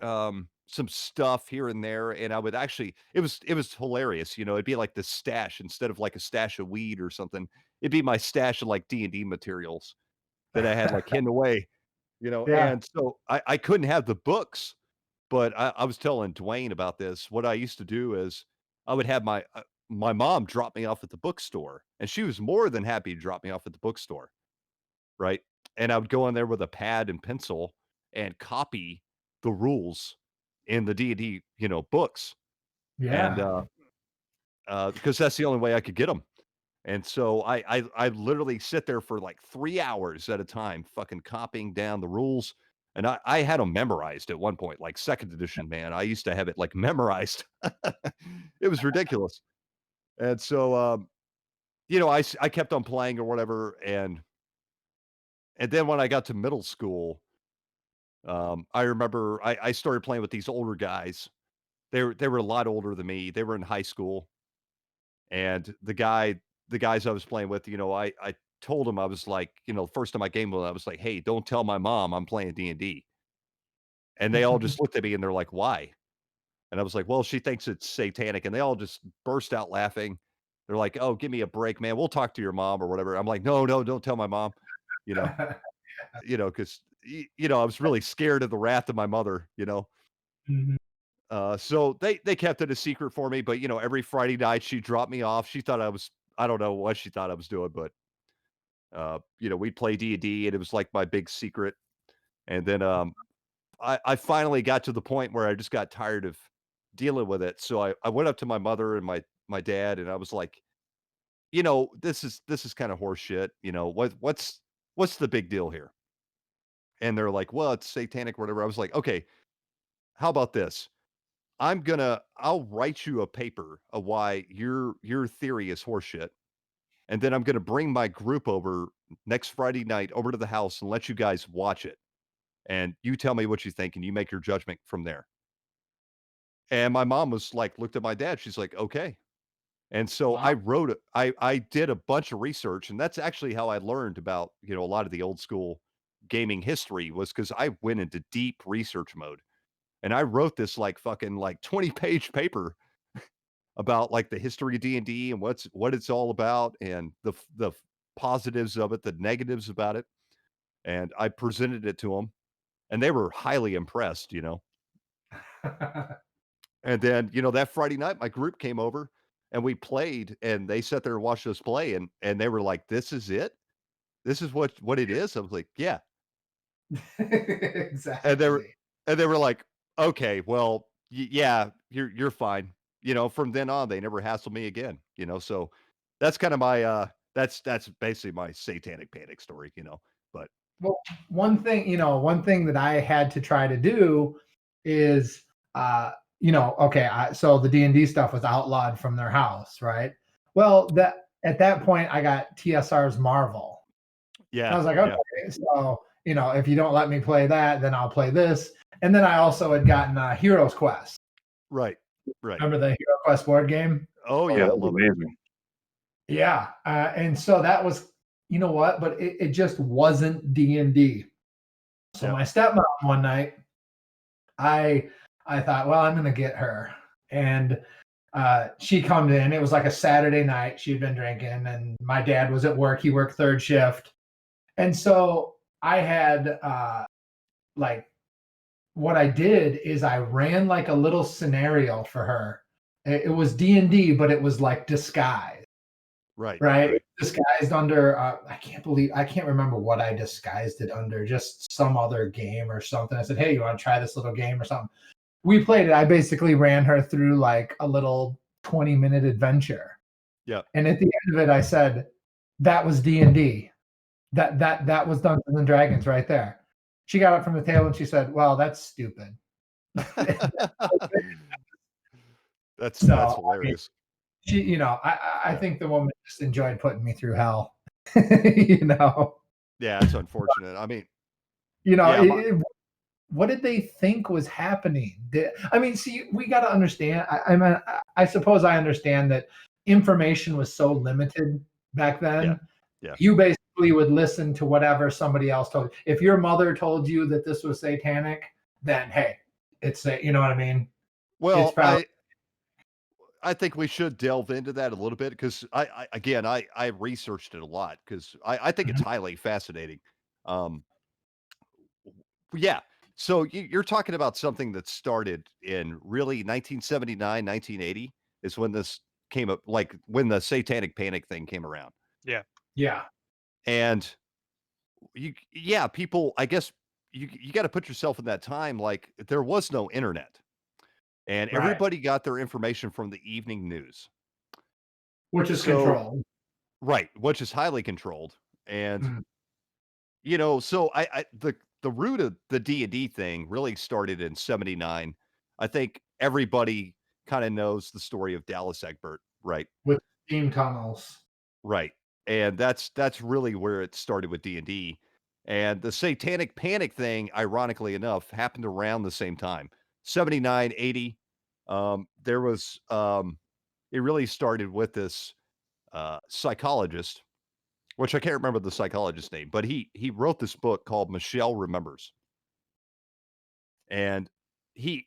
some stuff here and there, and I would actually it was hilarious. It'd be like the stash instead of like a stash of weed or something. It'd be my stash of like D&D materials that I had like hidden away. Yeah. And so I couldn't have the books, but I was telling Dwayne about this. What I used to do is I would have my mom drop me off at the bookstore, and she was more than happy to drop me off at the bookstore, right? And I would go in there with a pad and pencil and copy the rules in the D&D, books, and Yeah. because that's the only way I could get them. And so I literally sit there for like 3 hours at a time, fucking copying down the rules, and I had them memorized at one point, like 2nd edition, man. I used to have it, like, memorized. It was ridiculous. And so, I kept on playing or whatever, and then when I got to middle school, I remember I started playing with these older guys. They were a lot older than me. They were in high school, and the guys I was playing with, I told them, I was like, first time I game with them, I was like, "Hey, don't tell my mom I'm playing D&D." And they all just looked at me and they're like, "Why?" And I was like, "Well, she thinks it's satanic." And they all just burst out laughing. They're like, "Oh, give me a break, man. We'll talk to your mom or whatever." I'm like, "No, no, don't tell my mom." You know, because I was really scared of the wrath of my mother. Mhm. So they kept it a secret for me, but every Friday night she dropped me off. She thought I don't know what she thought I was doing, but we'd play D&D and it was like my big secret. And then I finally got to the point where I just got tired of dealing with it. So I went up to my mother and my dad, and I was like, this is kind of horse shit. What's the big deal here? And they're like, well, it's satanic, whatever. I was like, okay, how about this? I'll write you a paper of why your theory is horseshit, and then I'm gonna bring my group over next Friday night over to the house and let you guys watch it, and you tell me what you think, and you make your judgment from there. And my mom was like, looked at my dad. She's like, okay. And so Wow. I did a bunch of research, and that's actually how I learned about a lot of the old school gaming history was because I went into deep research mode, and I wrote this like fucking like 20-page paper about like the history of D&D and what it's all about and the positives of it, the negatives about it. And I presented it to them and they were highly impressed. And then, that Friday night my group came over and we played and they sat there and watched us play and they were like, "This is it? This is what it is?" I was like, "Yeah." And they were Exactly. and they were like, "Okay, well, yeah, you're fine." From then on, they never hassled me again. So that's kind of my that's basically my satanic panic story. But Well, one thing that I had to try to do is, okay, so the D&D stuff was outlawed from their house, right? Well, that at that point, I got TSR's Marvel. I yeah, was like, yeah, okay, so if you don't let me play that, then I'll play this. And then I also had gotten Heroes Quest. right, right. Remember the Hero Quest board game? Oh Oh, yeah, yeah, that was love it. amazing. Yeah, and so that was, you know what? But it just wasn't D&D. So Yeah, my stepmom one night, I I thought, well, I'm gonna get her. And she come in. It was like a Saturday night. She'd been drinking, and my dad was at work. He worked third shift, and so I had like what I did is I ran like a little scenario for her. It was D&D, but it was like disguise. Right. Disguised under I can't remember what I disguised it under, just some other game or something. I said, hey, you want to try this little game or something? We played it. I basically ran her through like a little 20-minute adventure. Yeah. And at the end of it, I said, that was D&D. That was Dungeons and Dragons right there. She got up from the table and she said, well, that's stupid. That's hilarious. I mean, she, I think the woman just enjoyed putting me through hell. Yeah, it's unfortunate. I mean, what did they think was happening? See, we got to understand. I suppose I understand that information was so limited back then. Yeah. You basically would listen to whatever somebody else told you. If your mother told you that this was satanic, then hey, it's you know what I mean? Well, I think we should delve into that a little bit because I researched it a lot because I think it's highly fascinating. Yeah. So you're talking about something that started in really 1979, 1980 is when this came up, like when the Satanic Panic thing came around. Yeah. Yeah. And people, I guess you got to put yourself in that time. Like there was no internet and everybody got their information from the evening news, which is controlled. Right. Which is highly controlled. And, so the root of the D&D thing really started in 79. I think everybody kind of knows the story of Dallas Egbert, right? With steam tunnels. Right. And that's really where it started with D&D. And the Satanic Panic thing, ironically enough, happened around the same time. 79, 80. There was it really started with this psychologist, which I can't remember the psychologist's name, but he wrote this book called Michelle Remembers. And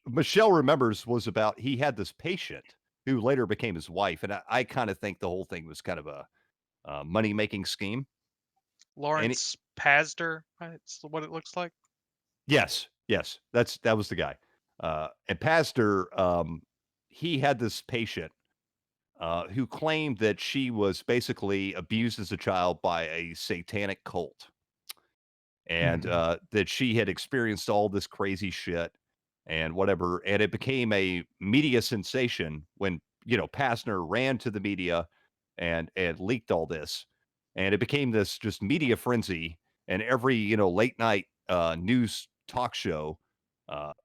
Michelle Remembers was about, he had this patient who later became his wife. And I kind of think the whole thing was kind of a money-making scheme. Lawrence Pasder, that's what it looks like. Yes. That was the guy. And Pastor, he had this patient who claimed that she was basically abused as a child by a satanic cult. And that she had experienced all this crazy shit and whatever. And it became a media sensation when, Pastner ran to the media and leaked all this. And it became this just media frenzy. And every, late night news talk show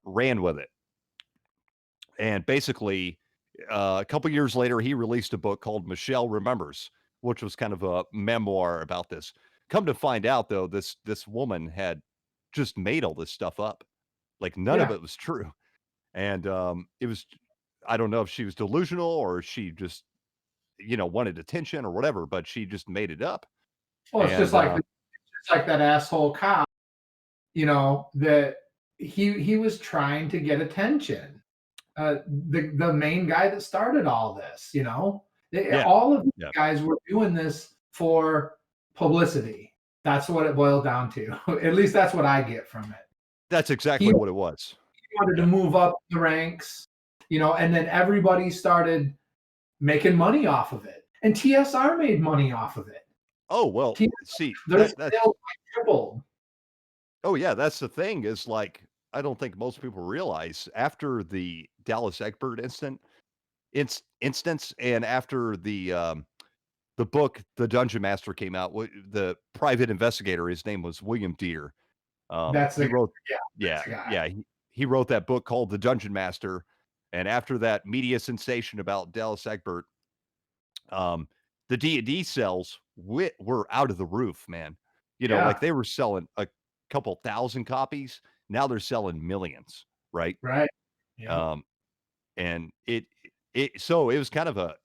ran with it. And basically, a couple years later, he released a book called Michelle Remembers, which was kind of a memoir about this. Come to find out, though, this woman had just made all this stuff up. Like none of it was true. And it was, I don't know if she was delusional or she just, wanted attention or whatever, but she just made it up. Well, it's just like that asshole cop, that he was trying to get attention. The main guy that started all this, all of these guys were doing this for publicity. That's what it boiled down to. At least that's what I get from it. That's exactly what it was. He wanted to move up the ranks, and then everybody started making money off of it. And TSR made money off of it. Oh, well, see, their sales tripled. Oh, yeah, that's the thing is like, I don't think most people realize after the Dallas Egbert instance and after the book, The Dungeon Master came out, the private investigator, his name was William Deere. He wrote that book called The Dungeon Master. And after that media sensation about Dallas Egbert, the D&D sales were out of the roof, man. Like they were selling a couple thousand copies. Now they're selling millions, right? Right. Yeah. And so it was kind of a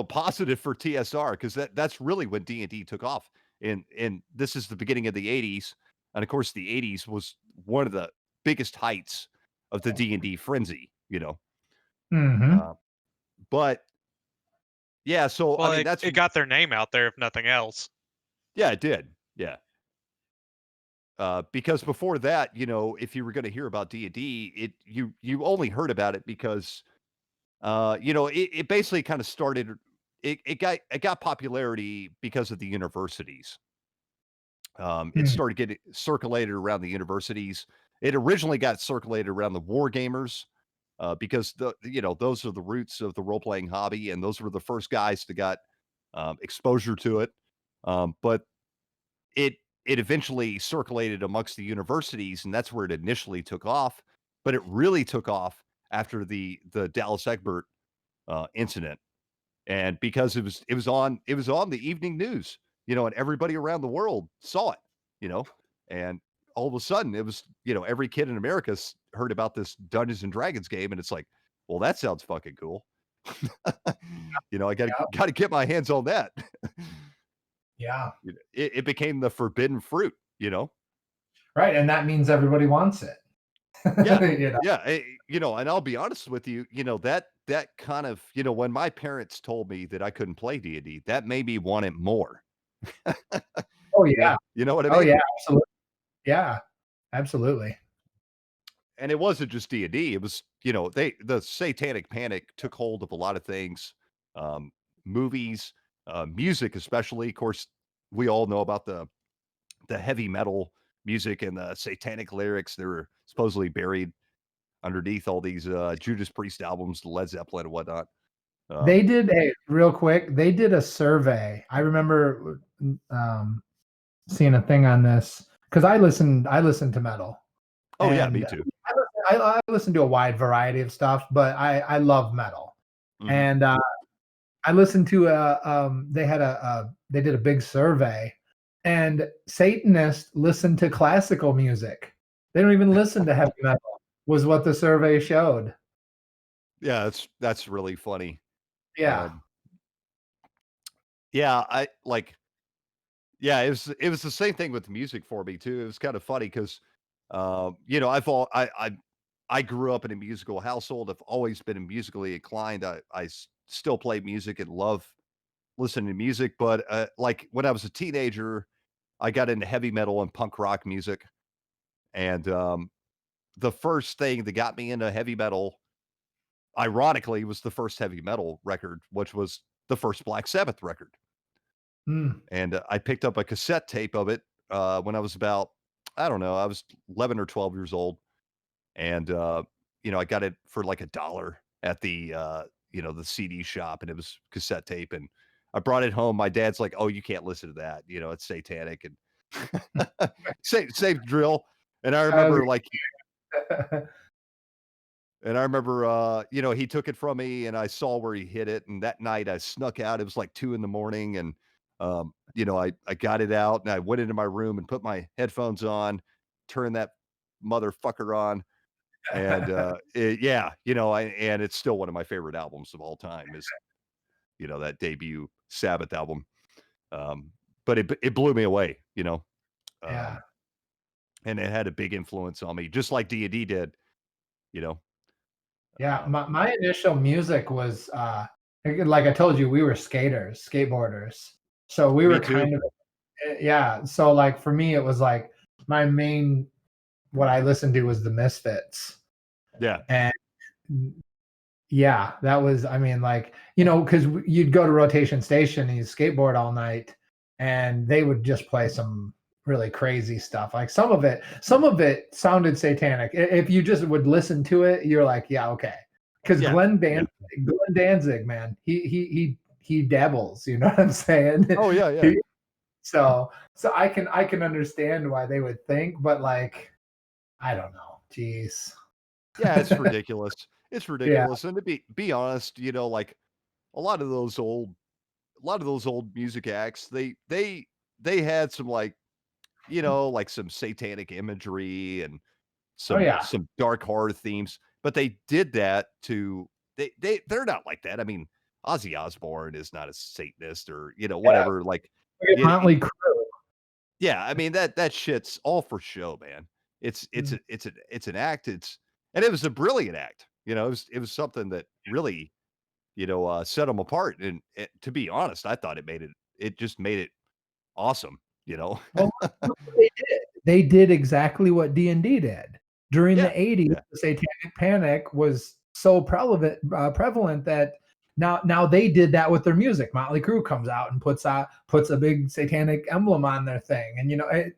positive for TSR because that's really when D&D took off. And this is the beginning of the 80s. And of course, the 80s was one of the biggest heights the D&D frenzy, Mm-hmm. But yeah, so Well, I mean that's it got their name out there, if nothing else. Yeah, it did. Yeah. Because before that, if you were going to hear about D&D, you only heard about it because it basically kind of started. It got popularity because of the universities. It Hmm. started getting circulated around the universities. It originally got circulated around the war gamers because those are the roots of the role playing hobby, and those were the first guys that got exposure to it. But it it eventually circulated amongst the universities, and that's where it initially took off. But it really took off after the Dallas Egbert incident, and because it was on the evening news, and everybody around the world saw it, and all of a sudden it was every kid in America heard about this Dungeons and Dragons game, and it's like, well, that sounds fucking cool. I got to get my hands on that. Yeah. It became the forbidden fruit, Right, and that means everybody wants it. Yeah, yeah, and I'll be honest with you, that kind of, when my parents told me that I couldn't play D&D, that made me want it more. Oh yeah. You know what I Oh mean? yeah, absolutely. Yeah, absolutely. And it wasn't just D&D, it was, the Satanic Panic took hold of a lot of things, um, movies, music especially. Of course, we all know about the heavy metal music and the satanic lyrics. They were supposedly buried underneath all these Judas Priest albums, Led Zeppelin and whatnot. They did real quick. They did a survey. I remember seeing a thing on this because I listened to metal. Oh yeah, me too. I listen to a wide variety of stuff, but I love metal. Mhm. And I listened to they did a big survey, and Satanists listen to classical music. They don't even listen to heavy metal, was what the survey showed. Yeah, that's really funny. Yeah. Yeah, it was the same thing with music for me too. It was kind of funny because I grew up in a musical household. I've always been musically inclined. I still play music and love listening to music, but like when I was a teenager, I got into heavy metal and punk rock music. And the first thing that got me into heavy metal, ironically, was the first heavy metal record, which was the first Black Sabbath record. Mm. And I picked up a cassette tape of it when I was about, I don't know, I was 11 or 12 years old. And, I got it for like $1 at the CD shop, and it was cassette tape. And I brought it home. My dad's like, "Oh, you can't listen to that. It's satanic." And same drill. And I remember he took it from me, and I saw where he hid it. And that night I snuck out. It was like 2 a.m. And, I got it out, and I went into my room and put my headphones on, turned that motherfucker on. And, and it's still one of my favorite albums of all time is, that debut Sabbath album. But it blew me away, Yeah. And it had a big influence on me, just like D&D did, Yeah, my initial music was like I told you, we were skateboarders. So we Me were too. kind of yeah. So like for me, it was like my main what I listened to was the Misfits. Yeah. And yeah, that was I mean like because you'd go to Rotation Station and you'd skateboard all night, and they would just play some really crazy stuff. Like some of it sounded satanic. If you just would listen to it, you're like, yeah, okay. Because Yeah. Glenn Danzig, man, he dabbles. You know what I'm saying? Oh yeah, yeah. So I can understand why they would think, but like, I don't know. Jeez. Yeah, it's ridiculous. It's Yeah. ridiculous. And to be honest, like a lot of those old music acts, they had some like, like some satanic imagery and Oh yeah. some dark horror themes, but they did that to they're not like that. I mean, Ozzy Osbourne is not a Satanist or whatever. Like, Motley Crue. yeah, I mean that shit's all for show, man. It's an act. and it was a brilliant act. It was something that really, set them apart. And to be honest, I thought it just made it awesome. Well, look what they did. They did exactly what D&D did. During Yeah, the 80s, yeah. the Satanic Panic was so prevalent that now they did that with their music. Motley Crue comes out and puts a big satanic emblem on their thing, and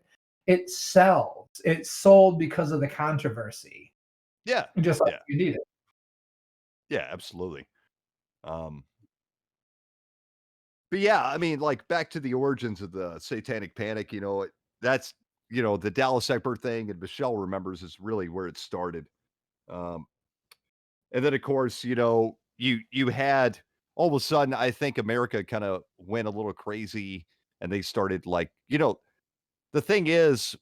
it sells. It sold because of the controversy. Yeah, Just like yeah, you need it. yeah, absolutely. But yeah, I mean, like back to the origins of the Satanic Panic, that's the Dallas Egbert thing, and Michelle remembers is really where it started. Um, and then of course, you had all of a sudden, I think America kind of went a little crazy, and they started like, the thing is,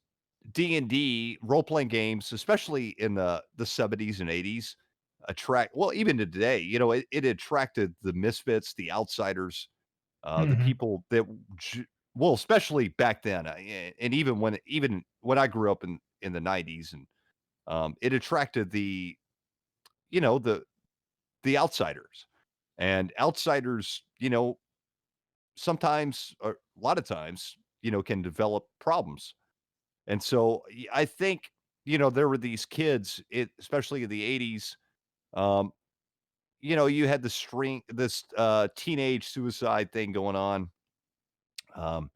D&D role playing games, especially in the 70s and 80s, even to today, it attracted the misfits, the outsiders, the Mhm. people that well, especially back then, and even when I grew up in the 90s, and it attracted you know the outsiders, and outsiders, sometimes, or a lot of times, can develop problems. And so I think, there were these kids, especially in the 80s. um you had this teenage suicide thing going on. um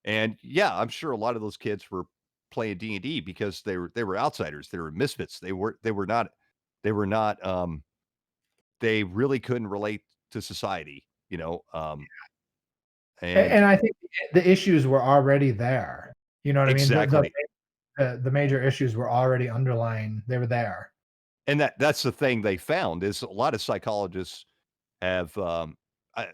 And yeah, I'm sure a lot of those kids were playing D&D because they were outsiders. They were misfits. They were not they really couldn't relate to society, and And I think the issues were already there. You know what I mean? exactly. The major issues were already underlying. They were there. And that's the thing they found is a lot of psychologists have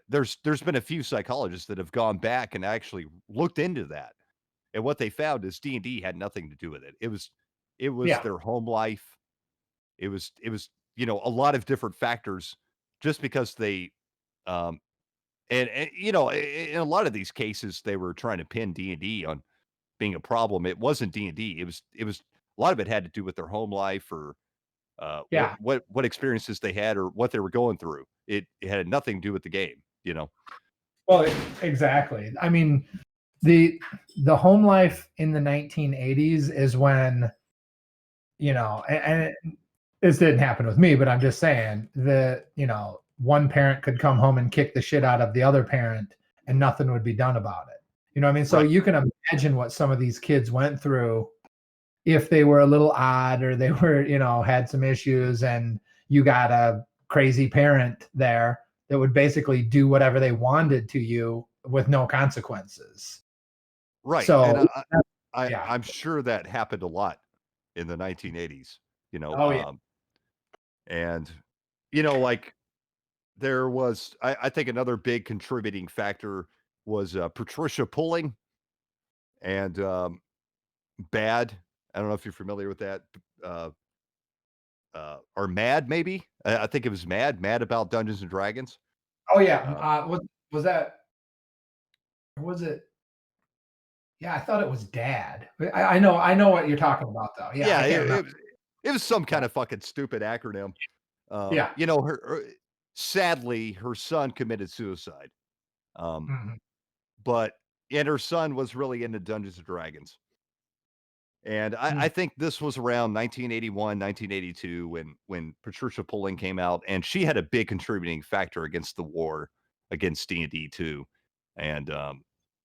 there's been a few psychologists that have gone back and actually looked into that. And what they found is D&D had nothing to do with it. It was Yeah. their home life. It was, a lot of different factors, just because they, um, and in a lot of these cases, they were trying to pin D&D on being a problem. It wasn't D&D. It was a lot of it had to do with their home life, or what Yeah. what experiences they had, or what they were going through. It had nothing to do with the game. Well, exactly. I mean, the the home life in the 1980s is when, and this didn't happen with me, but I'm just saying that, one parent could come home and kick the shit out of the other parent and nothing would be done about it. You know what I mean? So Right. you can imagine what some of these kids went through if they were a little odd, or they were, had some issues, and you got a crazy parent there that would basically do whatever they wanted to you with no consequences. Right. And So, yeah. I'm sure that happened a lot in the 1980s. Oh, yeah. And like, there was, I think, another big contributing factor was Patricia Pulling, and Bad. I don't know if you're familiar with that. Uh, or Mad, maybe. I think it was Mad about Dungeons and Dragons. Oh, yeah. Uh, Was that, or was it? Yeah, I thought it was Dad. I know what you're talking about, though. Yeah, yeah, I can't remember. it was some Yeah. kind of fucking stupid acronym. Yeah. Sadly, her son committed suicide. Um, Mhm. but and her son was really into Dungeons and Dragons. And I Mm. think this was around 1981, 1982, when Patricia Pulling came out, and she had a big contributing factor against the war against D&D too. And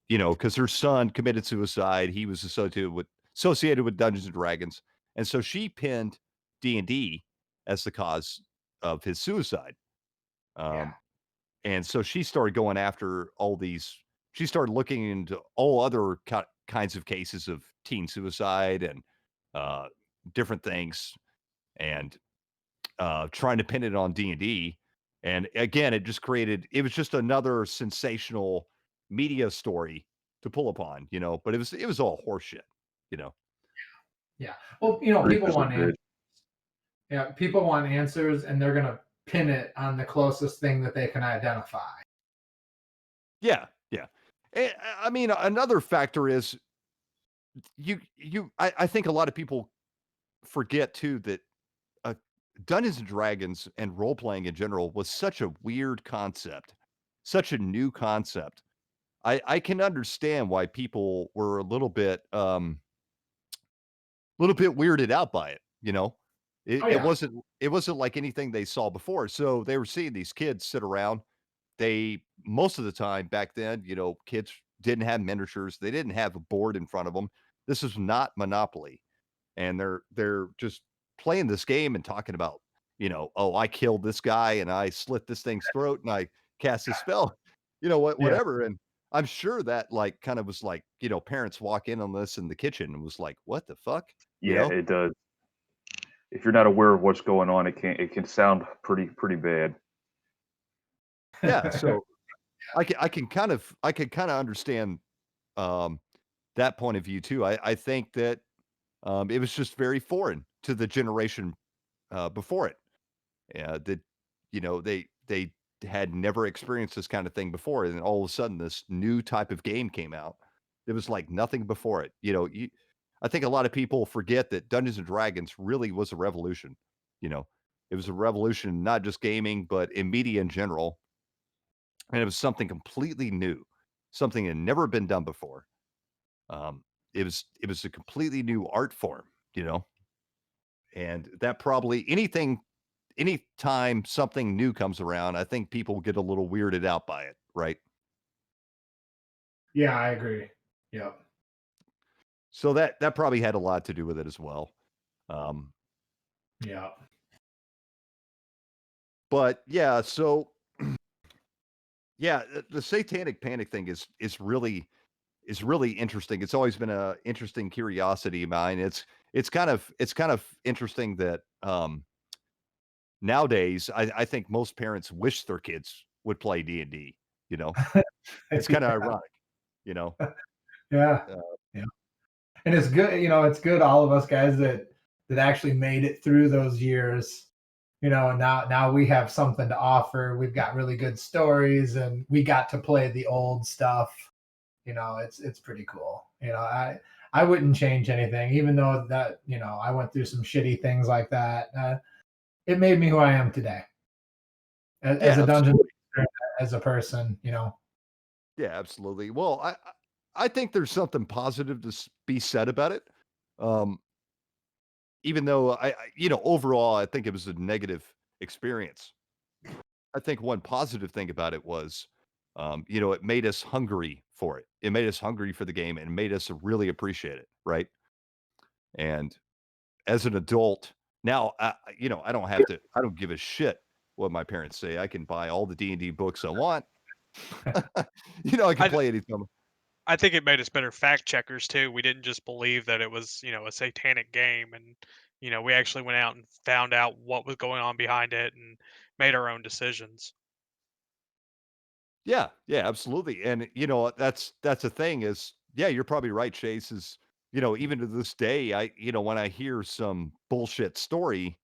because her son committed suicide, he was associated with Dungeons and Dragons, and so she pinned D&D as the cause of his suicide. Yeah. Um, and so she started going after all these. She started looking into all other kinds of cases of teen suicide, and uh, different things, and trying to pin it on D&D. And again, it was just another sensational media story to pull upon, but it was all horseshit, you know. Yeah. Well, Very fizzle grit. people want answers, and they're gonna pin it on the closest thing that they can identify. Yeah, yeah. I mean, another factor is I think a lot of people forget too that Dungeons and Dragons and role playing in general was such a weird concept, such a new concept. I can understand why people were a little bit weirded out by it, you know? It, Oh it yeah. wasn't it wasn't like anything they saw before. So they were seeing these kids sit around. They most of the time back then, kids didn't have miniatures. They didn't have a board in front of them. This is not Monopoly. And they're just playing this game and talking about, oh, I killed this guy and I slit this thing's throat and I cast a spell, Yeah. whatever. And I'm sure that like kind of was like, parents walk in on this in the kitchen and was like, what the fuck? Yeah, it does. If you're not aware of what's going on, it can sound pretty bad. Yeah. So I can kind of understand that point of view too. I think that it was just very foreign to the generation before it. That they had never experienced this kind of thing before, and then all of a sudden this new type of game came out. There was like nothing before it. I think a lot of people forget that Dungeons and Dragons really was a revolution. You know, it was a revolution not just gaming but in media in general, and it was something completely new, something that had never been done before. It was a completely new art form. And that probably anytime something new comes around, I think people get a little weirded out by it, right? Yeah, I agree. Yep. So that probably had a lot to do with it as well. Yeah. But yeah, so yeah, the Satanic Panic thing is really interesting. It's always been a interesting curiosity of mine. It's kind of interesting that nowadays I think most parents wish their kids would play D&D, you know. It's kind of ironic, you know. Yeah. Yeah. And it's good, it's good all of us guys that actually made it through those years. And now we have something to offer. We've got really good stories and we got to play the old stuff. It's pretty cool. I wouldn't change anything, even though that, I went through some shitty things like that. It made me who I am today as Yeah, a dungeon absolutely. master, as a person. Yeah, absolutely. Well, I think there's something positive to be said about it. Um, even though overall, I think it was a negative experience. I think one positive thing about it was, it made us hungry for it. It made us hungry for the game and made us really appreciate it, right? And as an adult now, I don't have to. I don't give a shit what my parents say. I can buy all the D&D books I want. I can play anything. I think it made us better fact checkers too. We didn't just believe that it was, a satanic game, and we actually went out and found out what was going on behind it and made our own decisions. Yeah, yeah, absolutely. And that's the thing is, yeah, you're probably right, Chase, is, even to this day, when I hear some bullshit story,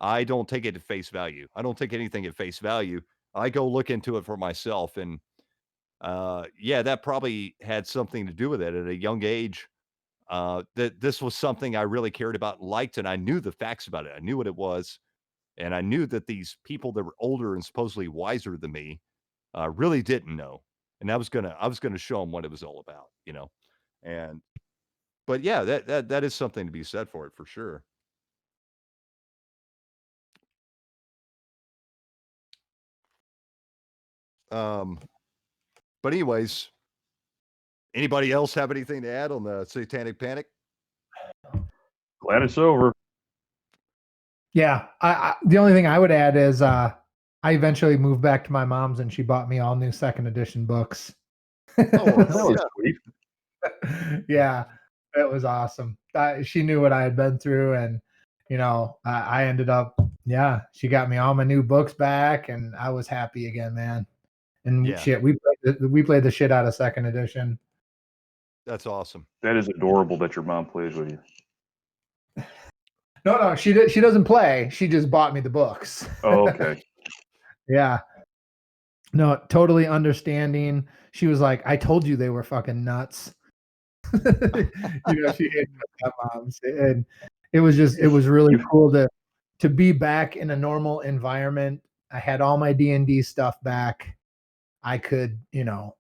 I don't take it at face value. I don't take anything at face value. I go look into it for myself. And yeah, that probably had something to do with it at a young age. That this was something I really cared about, and liked, and I knew the facts about it. I knew what it was, and I knew that these people that were older and supposedly wiser than me really didn't know, and I was gonna show them what it was all about. And but yeah, that is something to be said for it for sure. Um, but anyways, anybody else have anything to add on the Satanic Panic? Glad it's over. Yeah, the only thing I would add is I eventually moved back to my mom's and she bought me all new second edition books. Oh, That was sweet. Yeah, it was awesome. She knew what I had been through, and I ended up, yeah, she got me all my new books back, and I was happy again, man. And yeah, shit, we played the shit out of second edition. that's awesome. That is adorable that your mom plays with you. No, she doesn't play. She just bought me the books. Oh, okay. Yeah. No, totally understanding. She was like, I told you they were fucking nuts. She hated my moms. And it was really cool to be back in a normal environment. I had all my D&D stuff back. I could,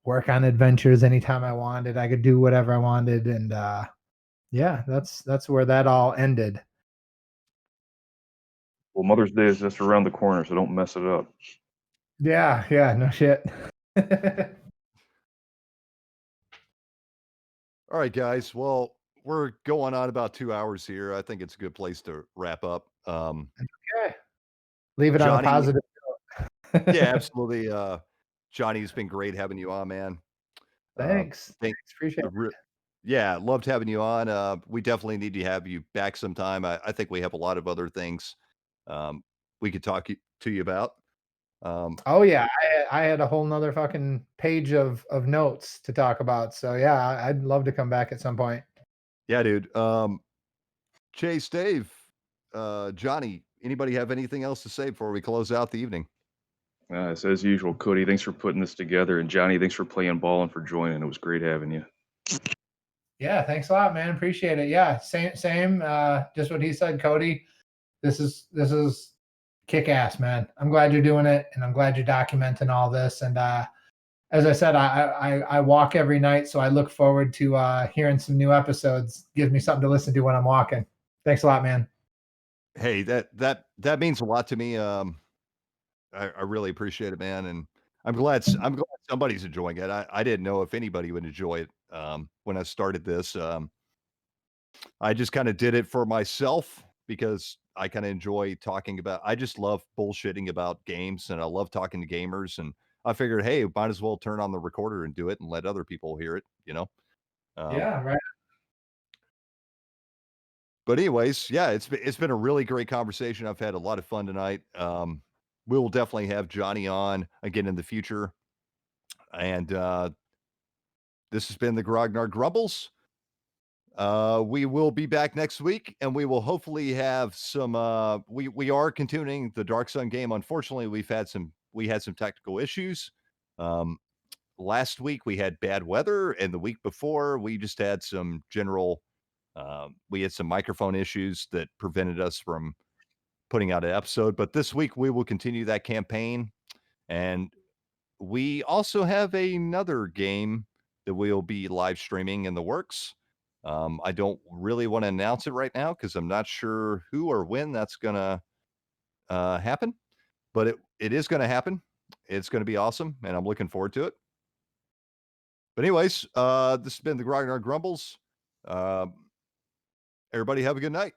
work on adventures anytime I wanted. I could do whatever I wanted. And yeah, that's where that all ended. Well, Mother's Day is just around the corner, so don't mess it up. Yeah, no shit. All right, guys. Well, we're going on about 2 hours here. I think it's a good place to wrap up. Okay. Leave it Johnny, on a positive note. Yeah, absolutely. Johnny, it's been great having you on, man. Thanks. Appreciate it. Yeah, loved having you on. We definitely need to have you back sometime. I think we have a lot of other things we could talk to you about. Oh yeah, I had a whole nother fucking page of notes to talk about. So yeah, I'd love to come back at some point. Yeah, dude. Chase, Dave, Johnny, anybody have anything else to say before we close out the evening? As usual, Cody, thanks for putting this together. And Johnny, thanks for playing ball and for joining. It was great having you. Yeah, thanks a lot, man. Appreciate it. Yeah, same. Just what he said, Cody. This is kick ass, man. I'm glad you're doing it, and I'm glad you're documenting all this. And as I said, I walk every night, so I look forward to hearing some new episodes. Gives me something to listen to when I'm walking. Thanks a lot, man. Hey, that means a lot to me. I really appreciate it, man, and I'm glad somebody's enjoying it. I didn't know if anybody would enjoy it when I started this. I just kind of did it for myself because I kind of enjoy talking about. I just love bullshitting about games, and I love talking to gamers. And I figured, hey, might as well turn on the recorder and do it, and let other people hear it. Yeah, right. But anyways, yeah, it's been a really great conversation. I've had a lot of fun tonight. We will definitely have Johnny on again in the future. And this has been the Grognard Grumbles. We will be back next week, and we will hopefully have some. We are continuing the Dark Sun game. Unfortunately, we had some technical issues. Last week we had bad weather, and the week before we just had some general. We had some microphone issues that prevented us from putting out an episode. But this week we will continue that campaign, and we also have another game that we'll be live streaming in the works. I don't really want to announce it right now because I'm not sure who or when that's gonna happen, but it is gonna happen. It's gonna be awesome, and I'm looking forward to it. But anyways, this has been the Grognard Grumbles. Everybody have a good night.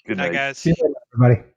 Good Hi, night. guys. See you later, everybody.